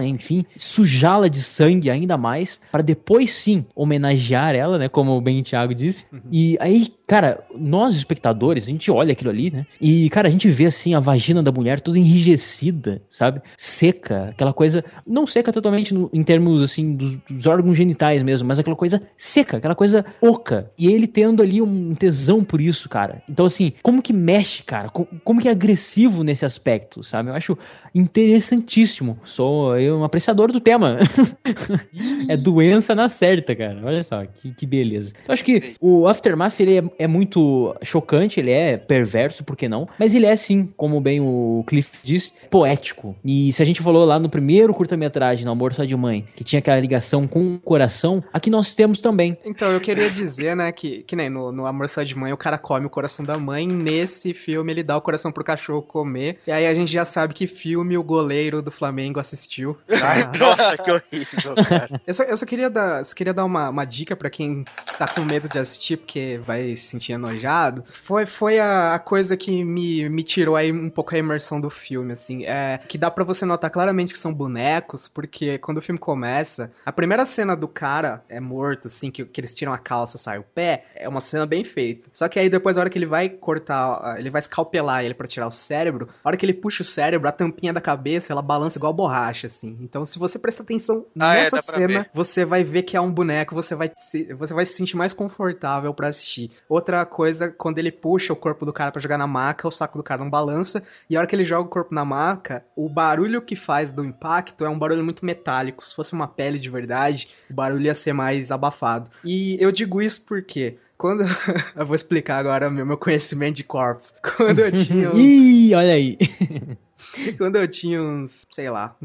enfim, sujá-la de sangue ainda mais, para depois sim homenagear ela, né? Como o Ben Thiago disse. E aí, cara, nós espectadores, a gente olha aquilo ali, né? E, cara, a gente vê assim a vagina da mulher toda enrijecida, sabe? Seca, aquela coisa, não seca totalmente em termos assim dos órgãos genitais mesmo, mas aquela coisa seca, aquela coisa oca. E ele tendo ali um tesão por isso, cara. Então, assim, como que mexe, cara? Como que é agressivo nesse aspecto, sabe? Eu acho interessantíssimo. Sou eu um apreciador do tema. É doença na certa, cara. Olha só, que beleza. Eu acho que o Aftermath, ele é muito chocante, ele é perverso, por que não? Mas ele é, sim, como bem o Cliff disse, poético. E se a gente falou lá no primeiro curta-metragem, no Amor Só de Mãe, que tinha aquela ligação com o coração, aqui nós temos também. Então, eu queria dizer, né, que nem no Amor Só de Mãe, o cara come o coração da mãe, nesse filme ele dá o coração pro cachorro comer, e aí a gente já sabe que filme o goleiro do Flamengo assistiu. Nossa, que horrível, cara. Eu só queria dar uma dica pra quem tá com medo de assistir, porque vai se sentir enojado. Foi a coisa que me tirou aí um pouco a imersão do filme, assim, que dá pra você notar claramente que são bonecos, porque quando o filme começa, a primeira cena do cara é morto, assim, que eles tiram a calça, sai o pé, é uma cena bem feita. Só que aí depois, a hora que ele vai cortar, ele vai escalpelar ele pra tirar o cérebro, a hora que ele puxa o cérebro, a tampinha da cabeça, ela balança igual borracha, assim. Então, se você prestar atenção nessa cena, você vai ver que é um boneco, você vai se sentir mais confortável pra assistir. Outra coisa, quando ele puxa o corpo do cara pra jogar na maca, o saco do cara não balança, e a hora que ele joga o corpo na maca, o barulho que faz do impacto é um barulho muito metálico. Se fosse uma pele de verdade, o barulho ia ser mais abafado. E eu digo isso porque quando... eu vou explicar agora meu conhecimento de corpos. Quando eu tinha uns... Ih, olha aí. Quando eu tinha uns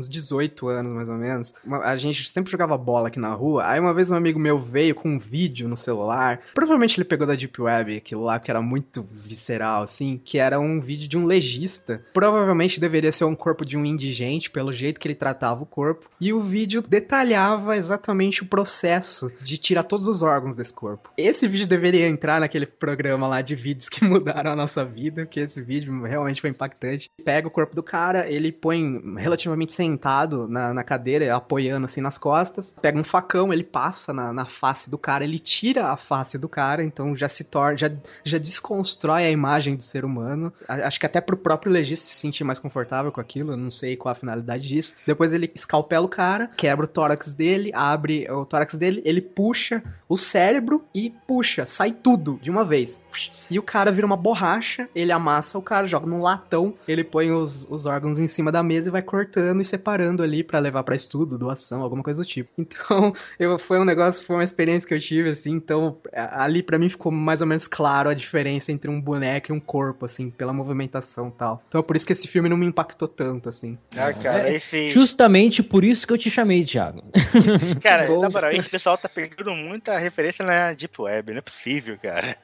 18 anos, mais ou menos, a gente sempre jogava bola aqui na rua. Aí uma vez um amigo meu veio com um vídeo no celular. Provavelmente ele pegou da Deep Web, aquilo lá, que era muito visceral, assim. Que era um vídeo de um legista. Provavelmente deveria ser um corpo de um indigente, pelo jeito que ele tratava o corpo. E o vídeo detalhava exatamente o processo de tirar todos os órgãos desse corpo. Esse vídeo deveria entrar naquele programa lá de vídeos que mudaram a nossa vida, porque esse vídeo realmente foi impactante. Pega o corpo do cara, ele põe relativamente sentado na cadeira, apoiando assim nas costas, pega um facão, ele passa na face do cara, ele tira a face do cara, então já se torna, já desconstrói a imagem do ser humano. Acho que até pro próprio legista se sentir mais confortável com aquilo, eu não sei qual a finalidade disso. Depois ele escalpela o cara, quebra o tórax dele, abre o tórax dele, ele puxa o cérebro e puxa, sai tudo de uma vez. E o cara vira uma borracha, ele amassa o cara, joga num latão, ele põe os os órgãos em cima da mesa e vai cortando e separando ali pra levar pra estudo, doação, alguma coisa do tipo. Então, foi uma experiência que eu tive, assim, então ali pra mim ficou mais ou menos claro a diferença entre um boneco e um corpo, assim, pela movimentação e tal. Então é por isso que esse filme não me impactou tanto, assim. Ah, cara, esse... Justamente por isso que eu te chamei, Thiago. Cara, na moral, esse pessoal tá pegando muita referência na Deep Web, não é possível, cara.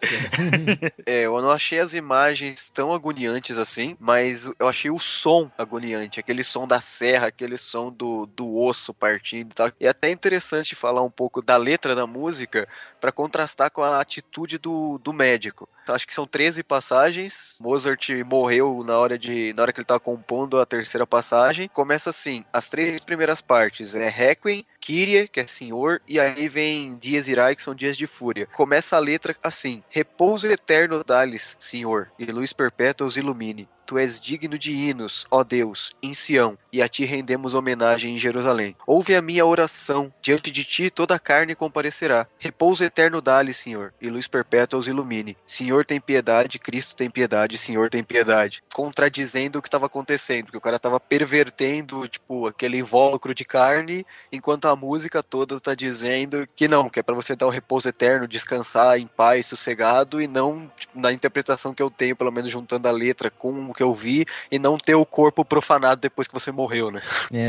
Eu não achei as imagens tão agoniantes assim, mas eu achei o som agoniante, aquele som da serra, aquele som do osso partindo e tal. E é até interessante falar um pouco da letra da música pra contrastar com a atitude do médico. Então, acho que são 13 passagens. Mozart morreu na hora que ele tava compondo a terceira passagem. Começa assim, as 3 primeiras partes é Requiem, Kyrie, que é Senhor, e aí vem Dies Irae, que são dias de fúria. Começa a letra assim: repouso eterno dá-lhes, Senhor, e luz perpétua os ilumine. Tu és digno de hinos, ó Deus, em Sião, e a ti rendemos homenagem em Jerusalém. Ouve a minha oração, diante de ti toda a carne comparecerá. Repouso eterno dá-lhe, Senhor, e luz perpétua os ilumine. Senhor tem piedade, Cristo tem piedade, Senhor tem piedade. Contradizendo o que estava acontecendo, porque o cara estava pervertendo, tipo, aquele invólucro de carne, enquanto a música toda está dizendo que não, que é para você dar o repouso eterno, descansar em paz, sossegado, e não, tipo, na interpretação que eu tenho, pelo menos juntando a letra com o que eu vi, e não ter o corpo profanado depois que você morreu, né?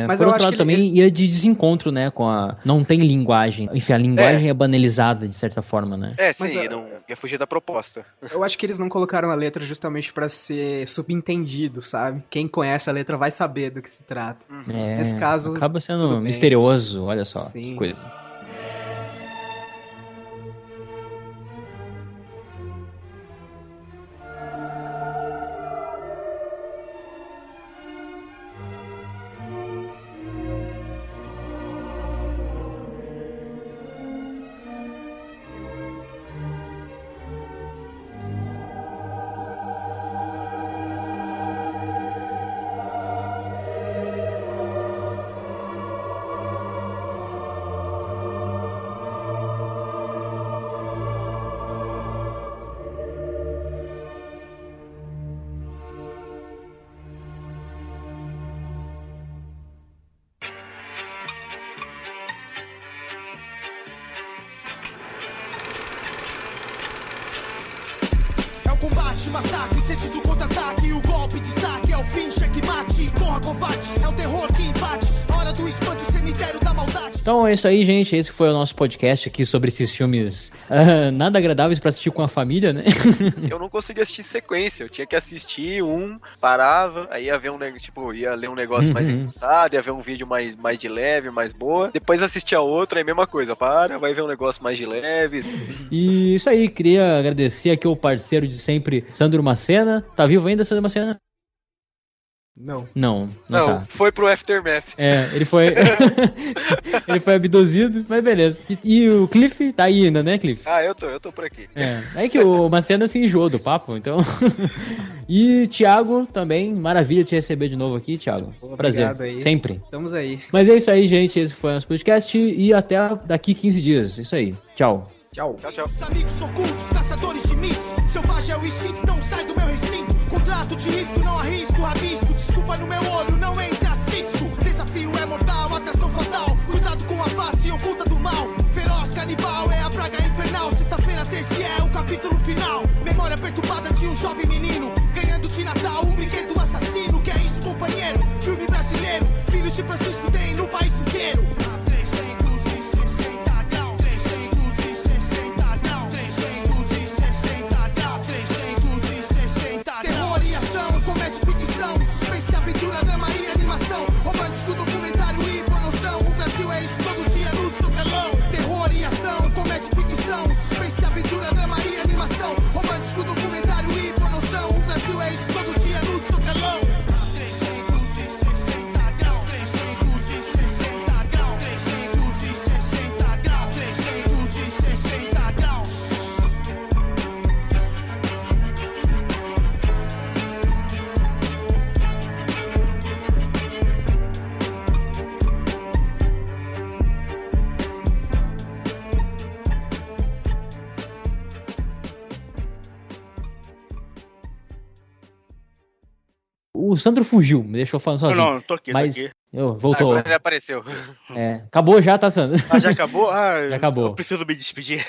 Mas por outro lado também ia de desencontro, né, com a... Não tem linguagem. Enfim, a linguagem é banalizada, de certa forma, né? Sim, não ia fugir da proposta. Eu acho que eles não colocaram a letra justamente pra ser subentendido, sabe? Quem conhece a letra vai saber do que se trata. Nesse caso, acaba sendo misterioso, olha só, Sim. que coisa. Combate, massacre, sentido contra-ataque. O golpe, destaque, é o fim, checkmate. Corra, combate, é o terror que embate. Hora do espanto, cemitério da maldade. Então é isso aí, gente. Esse foi o nosso podcast aqui sobre esses filmes nada agradáveis pra assistir com a família, né? Eu não conseguia assistir sequência. Eu tinha que assistir parava, aí ia ver ia ler um negócio mais engraçado, ia ver um vídeo mais de leve, mais boa. Depois assistia outro, aí mesma coisa. Vai ver um negócio mais de leve. E isso aí, queria agradecer aqui o parceiro de sempre, Sandro Macena. Tá vivo ainda, Sandro Macena? Não, tá. Foi pro Aftermath. Ele foi ele foi abduzido, mas beleza. E o Cliff tá aí ainda, né, Cliff? Eu tô por aqui. É que o Macena se enjoou do papo, então. E Thiago também, maravilha te receber de novo aqui, Thiago. Prazer, aí. Sempre. Estamos aí. Mas é isso aí, gente, esse foi o nosso podcast e até daqui 15 dias, isso aí. Tchau. Tchau. Amigos ocultos, caçadores de mitos. Selvagem é o instinto, não sai do meu recinto. Contrato de risco, não arrisco, rabisco. Desculpa no meu olho, não entra cisco. Desafio é mortal, atração fatal. Cuidado com a face oculta do mal. Feroz canibal, é a praga infernal. Sexta-feira, 13 é o capítulo final. Memória perturbada de um jovem menino. Ganhando de Natal um brinquedo assassino. Que é isso, companheiro? Filme brasileiro. Filhos de Francisco tem no país inteiro. Romântico, documentário e promoção. O Brasil é isso todo dia no seu telão. Terror e ação, comédia e ficção. Suspense, aventura, drama e animação. Romântico, documentário e promoção. O Brasil O Sandro fugiu, me deixou falando sozinho. Não, tô aqui, mas tô aqui. Voltou. Agora ele apareceu. Acabou já, tá, Sandro? Já acabou? Já acabou. Eu preciso me despedir.